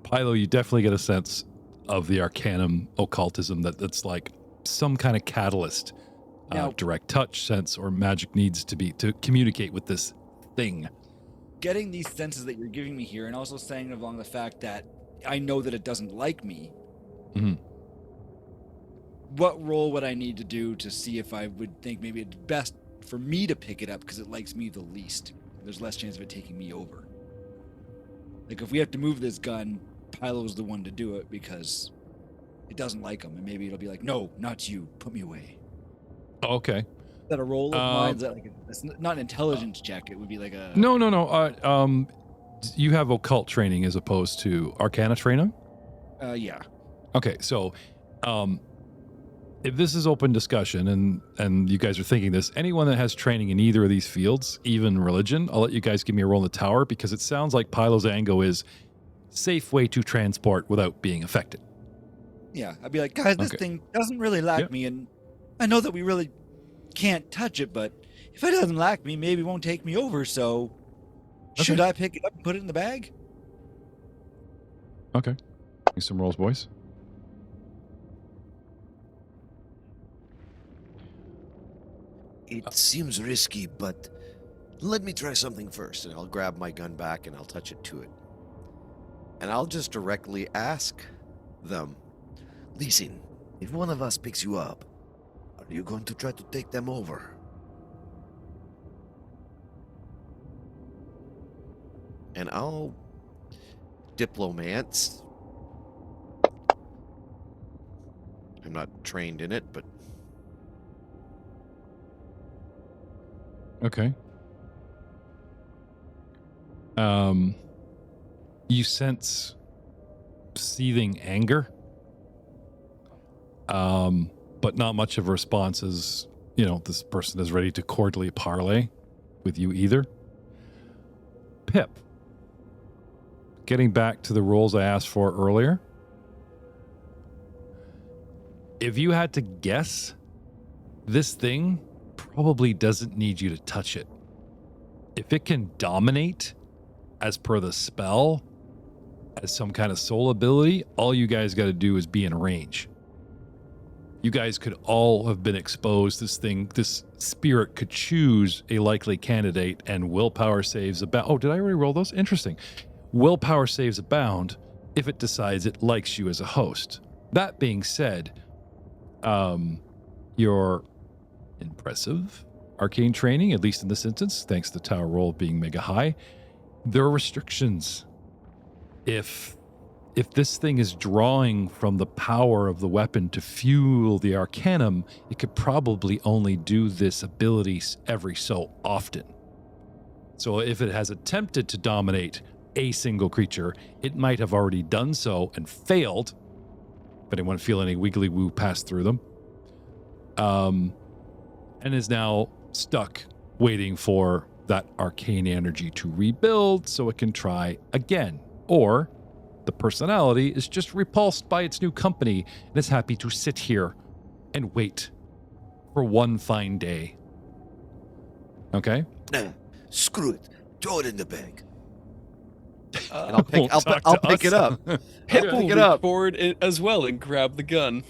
Pilo, you definitely get a sense of the arcanum occultism that's like some kind of catalyst, direct touch sense or magic needs to communicate with this thing. Getting these senses that you're giving me here, and also saying along the fact that I know that it doesn't like me. Mm-hmm. What role would I need to do to see if I would think maybe it's best for me to pick it up because it likes me the least? There's less chance of it taking me over. Like if we have to move this gun, Pilo's the one to do it because it doesn't like him, and maybe it'll be like, no, not you, put me away. Okay. Is that a roll of mine? Is that like it's not an intelligence check? It would be like a No. You have occult training as opposed to arcana training. Yeah. Okay, so if this is open discussion and you guys are thinking this, anyone that has training in either of these fields, even religion, I'll let you guys give me a roll in the tower because it sounds like Pilo's angle is safe way to transport without being affected. Yeah, I'd be like, guys, this thing doesn't really like me, and I know that we really can't touch it, but if it doesn't like me, maybe it won't take me over, so should I pick it up and put it in the bag? Okay. Give me some rolls, boys. It seems risky, but let me try something first, and I'll grab my gun back and I'll touch it to it. And I'll just directly ask them, listen, if one of us picks you up, are you going to try to take them over? And I'll diplomance. I'm not trained in it, but Okay. You sense seething anger, but not much of a response as, this person is ready to cordially parley with you either. Pip, getting back to the roles I asked for earlier, if you had to guess, this thing probably doesn't need you to touch it. If it can dominate as per the spell, as some kind of soul ability, all you guys got to do is be in range. You guys could all have been exposed. This spirit could choose a likely candidate, and willpower saves abound. Oh, did I already roll those? Interesting. Willpower saves abound if it decides it likes you as a host. That being said, your impressive arcane training, at least in this instance, thanks to the tower roll being mega high, there are restrictions. If this thing is drawing from the power of the weapon to fuel the arcanum, it could probably only do this ability every so often. So if it has attempted to dominate a single creature, it might have already done so and failed. If anyone feel any wiggly woo pass through them. And is now stuck waiting for that arcane energy to rebuild so it can try again. Or the personality is just repulsed by its new company and is happy to sit here and wait for one fine day. Okay? Nah, screw it. Throw it in the bag. And Won't talk I'll to pick it us. up. Pip I'll will pick it reach up. forward as well and grab the gun.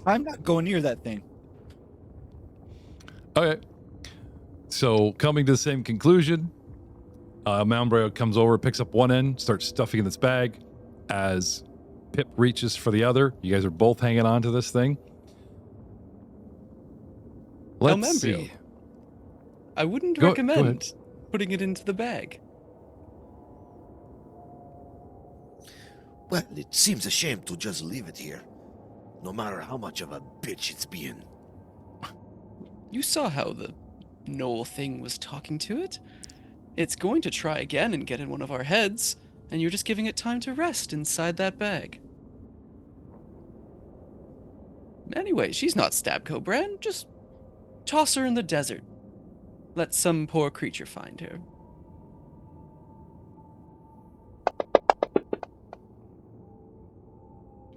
I'm not going near that thing. Okay. So, coming to the same conclusion, Malburg comes over, picks up one end, starts stuffing in its bag. As Pip reaches for the other, you guys are both hanging on to this thing. Let's Malburg, see. I wouldn't Go recommend ahead. putting it into the bag. Well, it seems a shame to just leave it here. No matter how much of a bitch it's being. You saw how the Knoll thing was talking to it. It's going to try again and get in one of our heads, and you're just giving it time to rest inside that bag. Anyway, she's not Stabco brand. Just toss her in the desert. Let some poor creature find her.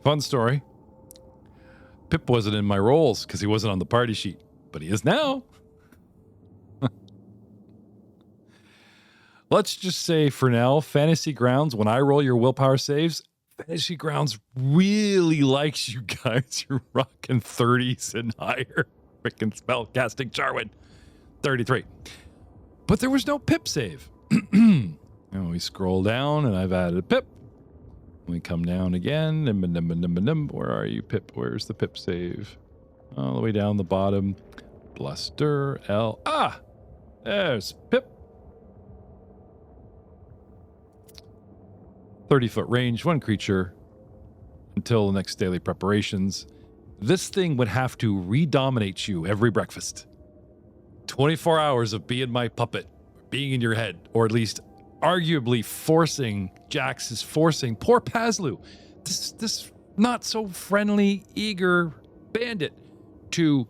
Fun story. Pip wasn't in my rolls because he wasn't on the party sheet, but he is now. Let's just say for now, Fantasy Grounds, when I roll your willpower saves, Fantasy Grounds really likes you guys. You're rocking 30s and higher. Freaking spell casting Jarwin. 33. But there was no Pip save. And we scroll down and I've added a Pip. We come down again. Where are you, Pip? Where's the Pip save? All the way down the bottom. Bluster, L. Ah! There's Pip. 30-foot range, one creature until the next daily preparations. This thing would have to redominate you every breakfast. 24 hours of being my puppet, being in your head, or at least arguably forcing, Jax is forcing poor Pazlu, this not so friendly, eager bandit to,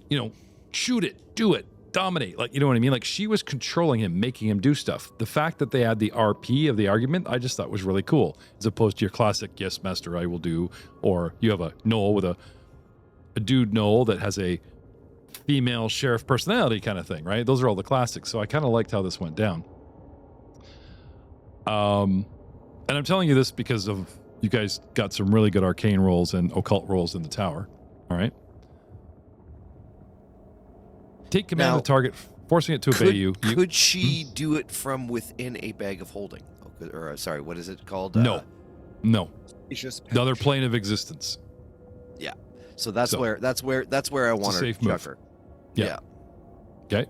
shoot it, do it, dominate. Like, you know what I mean? Like, she was controlling him, making him do stuff. The fact that they had the RP of the argument, I just thought was really cool, as opposed to your classic, yes, master, I will do, or you have a Knoll with a dude Knoll that has a female sheriff personality kind of thing, right? Those are all the classics. So I kind of liked how this went down. And I'm telling you this because of you guys got some really good arcane rolls and occult rolls in the tower. All right. Take command Now, of the target, forcing it to obey you. Could she do it from within a bag of holding? Or sorry, what is it called? No. It's just Another plane of existence. Yeah. So that's where I want her safe to chuck move. her. Yeah. Okay.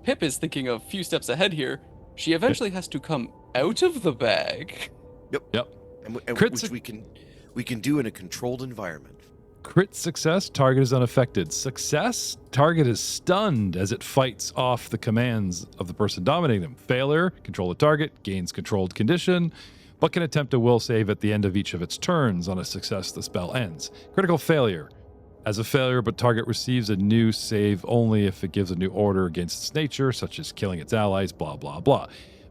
Pip is thinking a few steps ahead here. She eventually has to come out of the bag. Yep. And Crit which suc- we can do in a controlled environment. Crit success, target is unaffected. Success, target is stunned as it fights off the commands of the person dominating them. Failure, control the target, gains controlled condition, but can attempt a will save at the end of each of its turns. On a success, the spell ends. Critical failure. As a failure, but target receives a new save only if it gives a new order against its nature, such as killing its allies, blah, blah, blah.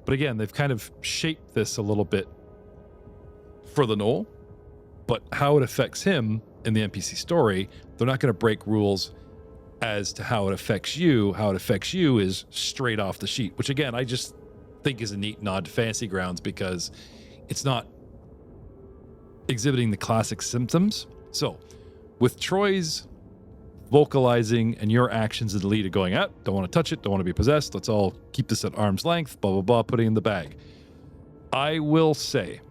But again, they've kind of shaped this a little bit for the Knoll, but how it affects him in the NPC story, they're not going to break rules as to how it affects you. How it affects you is straight off the sheet, which again, I just think is a neat nod to Fantasy Grounds because it's not exhibiting the classic symptoms. So with Troy's vocalizing and your actions in the lead of going out, don't want to touch it, don't want to be possessed, let's all keep this at arm's length, blah, blah, blah, putting in the bag. I will say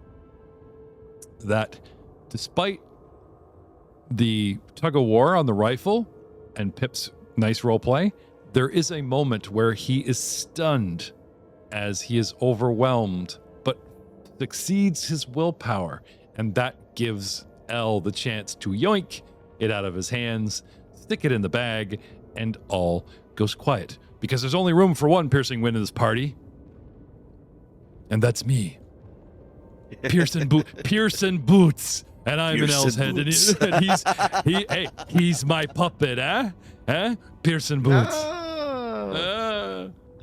that despite the tug of war on the rifle and Pip's nice role play, there is a moment where he is stunned as he is overwhelmed, but succeeds his willpower, and that gives Alll the chance to yoink it out of his hands, stick it in the bag, and all goes quiet. Because there's only room for one piercing wind in this party, and that's me. Pearson Boots. And I'm in Al's head, and he's my puppet, eh? Pearson Boots.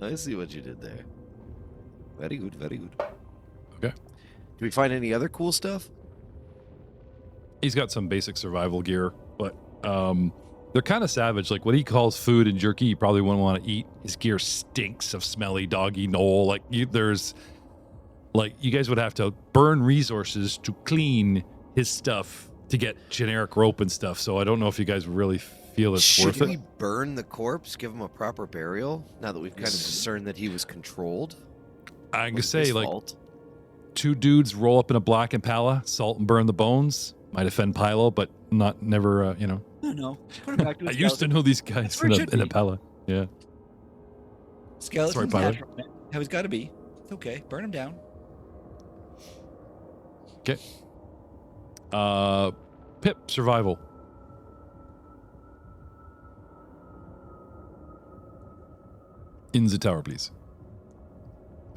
I see what you did there. Very good, very good. Okay. Do we find any other cool stuff? He's got some basic survival gear, but they're kind of savage. Like what he calls food and jerky, you probably wouldn't want to eat. His gear stinks of smelly doggy knoll. Like you guys would have to burn resources to clean his stuff to get generic rope and stuff. So I don't know if you guys really feel it's Should worth we it. burn the corpse, give him a proper burial, now that we've kind of discerned that he was controlled? I can Was say his like fault? 2 dudes roll up in a black Impala, salt and burn the bones. Might offend Pilo, but never. No. Put him back to I his used to know these guys That's where it should in be. Impala. Yeah. Skeleton's Sorry, pilot. natural, man. How he's got to be. It's okay. Burn him down. Okay. Pip, survival. In the tower, please.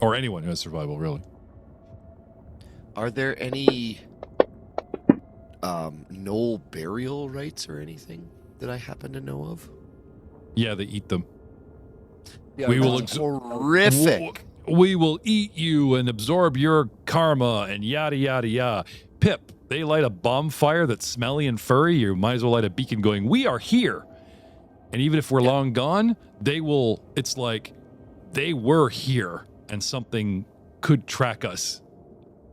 Or anyone who has survival, really. Are there any knoll burial rites or anything that I happen to know of? Yeah, they eat them. Yeah, We will that's Horrific. We will eat you and absorb your karma and yada, yada, yada. Pip, they light a bonfire that's smelly and furry. You might as well light a beacon going, we are here. And even if we're long gone, it's like they were here and something could track us.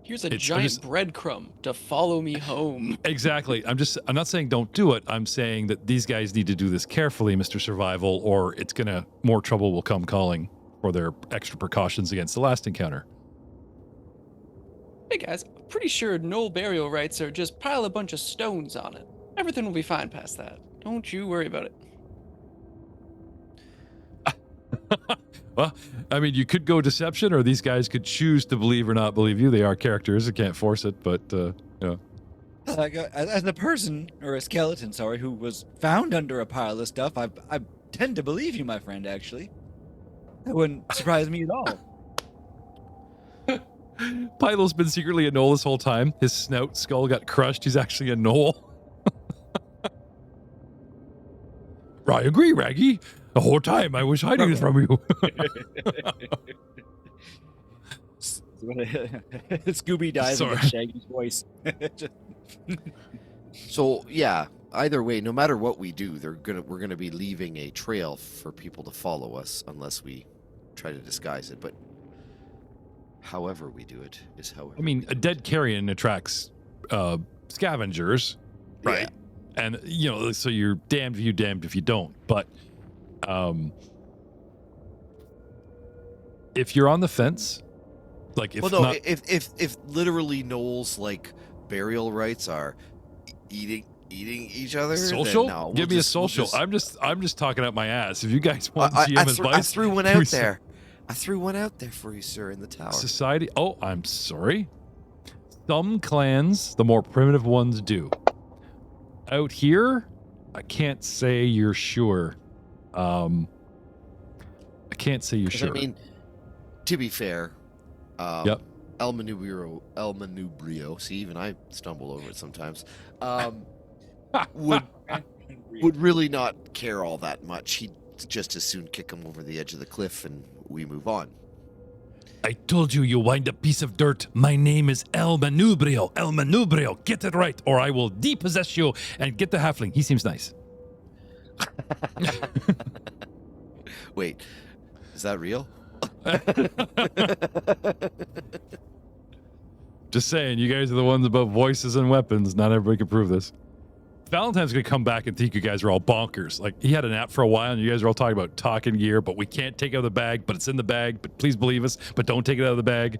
Here's a It's- giant I'm just- breadcrumb to follow me home. Exactly. I'm not saying don't do it. I'm saying that these guys need to do this carefully, Mr. Survival, or more trouble will come calling for their extra precautions against the last encounter. Hey guys, I'm pretty sure knoll burial rites are just pile a bunch of stones on it. Everything will be fine past that. Don't you worry about it. Well, I mean, you could go deception, or these guys could choose to believe or not believe you. They are characters. I can't force it, but, yeah. Like, as a person, or a skeleton, sorry, who was found under a pile of stuff, I tend to believe you, my friend, actually. That wouldn't surprise me at all. Pilo's been secretly a knoll this whole time. His skull got crushed. He's actually a knoll. I agree, Raggy. The whole time I was hiding from you. Scooby dies Sorry. with Shaggy's voice. So yeah, either way, no matter what we do, we're gonna be leaving a trail for people to follow us unless we try to disguise it. But however we do it is however. I mean, a dead carrion attracts scavengers, right? Yeah. And, so you're damned if you, damned if you don't. But if you're on the fence, like if Well, no, not, if literally Knowles like burial rites are eating each other, social, then no, give me a social. I'm just talking out my ass. If you guys want GM I advice, threw one out there. I threw one out there for you, sir, in the tower. Society. Oh, I'm sorry. Some clans, the more primitive ones, do. Out here, I can't say you're sure. I can't say you're sure. I mean, to be fair, Yep. El Manubrio. See, even I stumble over it sometimes. Would really not care all that much. He'd just as soon kick him over the edge of the cliff and we move on. I told you, you wind-up piece of dirt. My name is El Manubrio. El Manubrio. Get it right, or I will depossess you and get the halfling. He seems nice. Wait, is that real? Just saying, you guys are the ones about voices and weapons. Not everybody can prove this. Valentine's gonna come back and think you guys are all bonkers. Like, he had an app for a while, and you guys are all talking about talking gear, but we can't take it out of the bag, but it's in the bag, but please believe us, but don't take it out of the bag.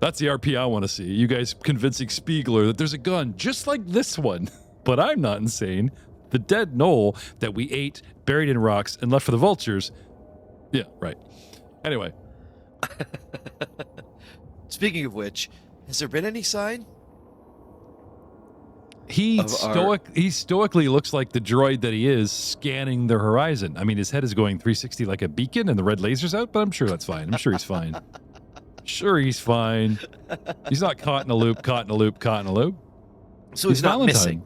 That's the RP I want to see. You guys convincing Speigler that there's a gun just like this one. But I'm not insane. The dead knoll that we ate, buried in rocks, and left for the vultures. Yeah, right. Anyway. Speaking of which, has there been any sign? He stoically looks like the droid that he is, scanning the horizon. I mean, his head is going 360 like a beacon and the red laser's out, but I'm sure that's fine. I'm sure he's fine. Sure, he's fine. He's not caught in a loop. So he's not Valentine. missing.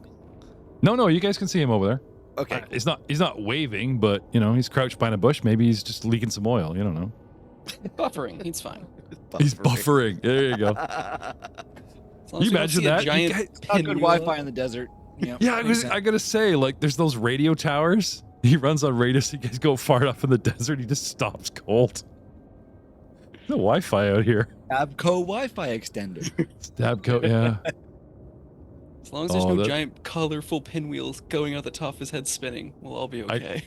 No, you guys can see him over there. Okay. He's not waving, but he's crouched behind a bush. Maybe he's just leaking some oil. You don't know. Buffering. He's fine. He's buffering. There you go. As long You as we don't imagine see a that? giant Not good pinwheel. Wi-Fi in the desert. Yeah, I gotta say, like, there's those radio towers. He runs on radio, so you guys go far enough in the desert, he just stops cold. No Wi-Fi out here. Abco Wi-Fi extender. Stabco, yeah. As long as there's no giant colorful pinwheels going out the top of his head spinning, we'll all be okay.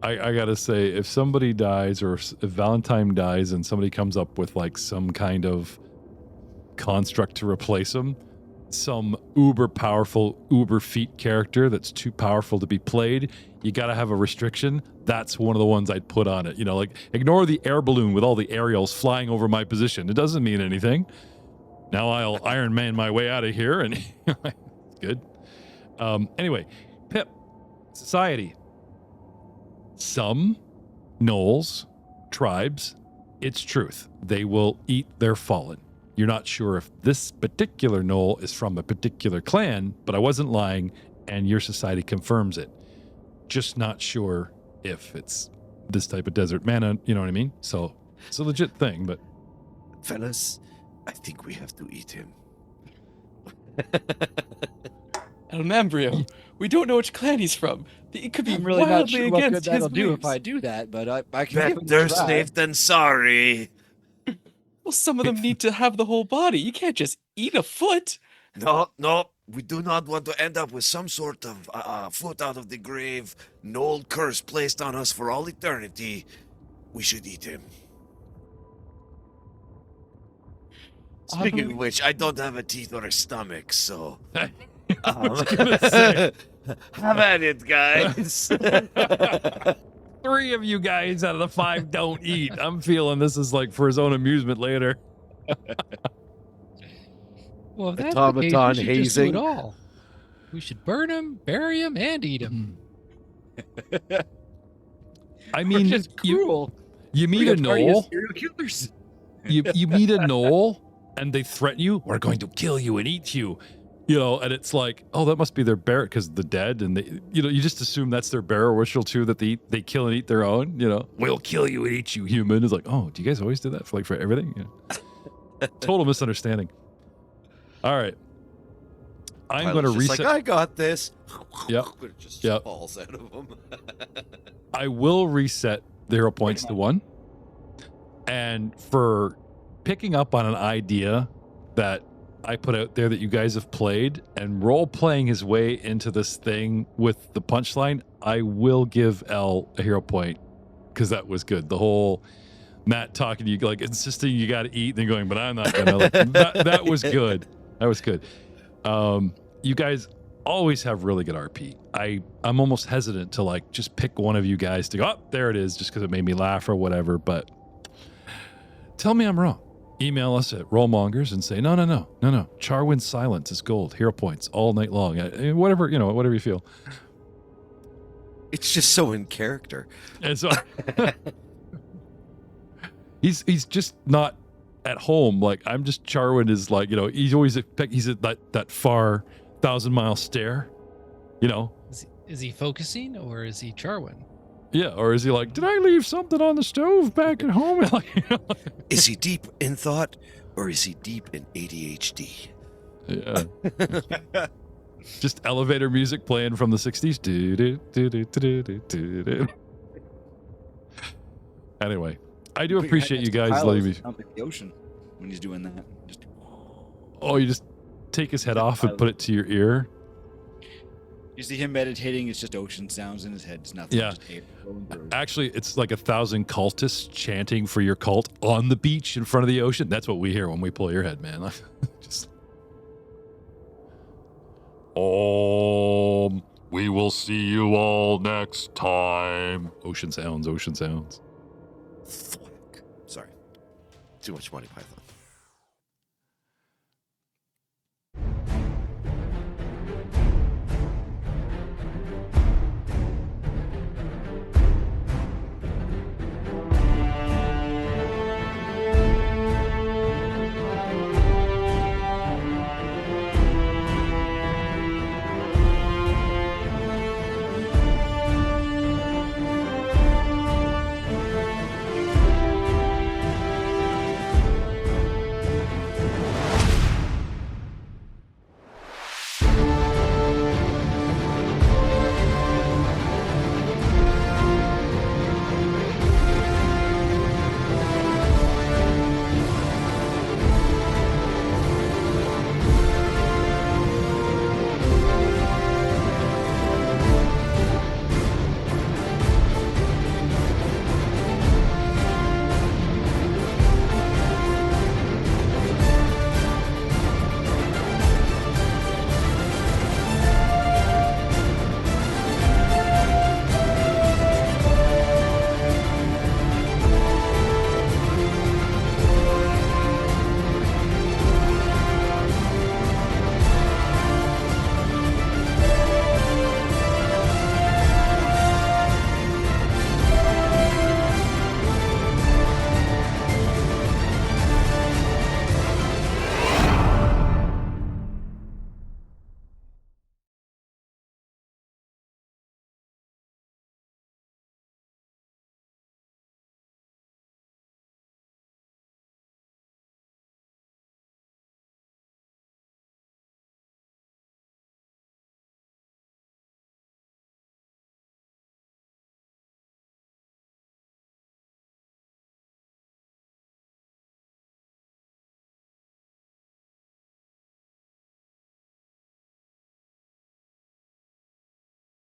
I gotta say, if somebody dies or if Valentine dies and somebody comes up with like some kind of construct to replace him, some uber powerful, uber feat character that's too powerful to be played, you gotta have a restriction. That's one of the ones I'd put on it. Like ignore the air balloon with all the aerials flying over my position. It doesn't mean anything. Now I'll Iron Man my way out of here, and good. Anyway, Pip, society. Some gnolls, tribes, it's truth. They will eat their fallen. You're not sure if this particular gnoll is from a particular clan, but I wasn't lying, and your society confirms it. Just not sure if it's this type of desert mana, you know what I mean? So it's a legit thing, but... Fellas, I think we have to eat him. El Mambrio, we don't know which clan he's from. It could be I'm really not wildly sure what good against his that'll do beliefs. if I do that, but I can give it a Better try. safe than sorry. Well, some of them need to have the whole body. You can't just eat a foot. No, we do not want to end up with some sort of foot out of the grave, Knoll curse placed on us for all eternity. We should eat him. Speaking of which, I don't have a teeth or a stomach, so... have at it, guys. 3 of you guys out of the 5 don't eat. I'm feeling this is like for his own amusement later. Well, if that's the case, Automaton we should just do hazing. it all. We should burn him, bury him, and eat him. I mean, just cruel. you meet a gnoll. Serial killers. You meet a gnoll, and they threaten you. We're going to kill you and eat you. And it's like, oh, that must be their bear because the dead, and they, you just assume that's their bearer ritual too, that they kill and eat their own. We'll kill you and eat you, human. It's like, oh, do you guys always do that for everything? Total misunderstanding. All right, I'm going to reset. Like, I got this. Yep. It just Yep. falls out of him. I will reset the hero points to 1, and for picking up on an idea that I put out there that you guys have played and role-playing his way into this thing with the punchline, I will give Alll a hero point because that was good. The whole Matt talking to you, like insisting you got to eat, and then going, but I'm not gonna. Like, that was good. That was good. You guys always have really good RP. I'm almost hesitant to like just pick one of you guys to go, oh, there it is, just because it made me laugh or whatever. But tell me I'm wrong. Email us at Rollmongers and say, no. Charwin's silence is gold. Hero points all night long. Whatever you feel. It's just so in character. And so he's just not at home. Like I'm just Charwin is like, he's always he's at that far 1,000-mile stare, Is he focusing or is he Charwin? Yeah, or is he like, did I leave something on the stove back at home? Is he deep in thought or is he deep in ADHD? Yeah. Just elevator music playing from the 60s. Anyway, I do appreciate you guys letting me. Sounds like the ocean when he's doing that. You just take his head off and put it to your ear. You see him meditating, it's just ocean sounds in his head. It's nothing. Yeah. Just air flowing through. Actually, it's like 1,000 cultists chanting for your cult on the beach in front of the ocean. That's what we hear when we pull your head, man. Just. We will see you all next time. Ocean sounds. Sorry. Too much Monty Python.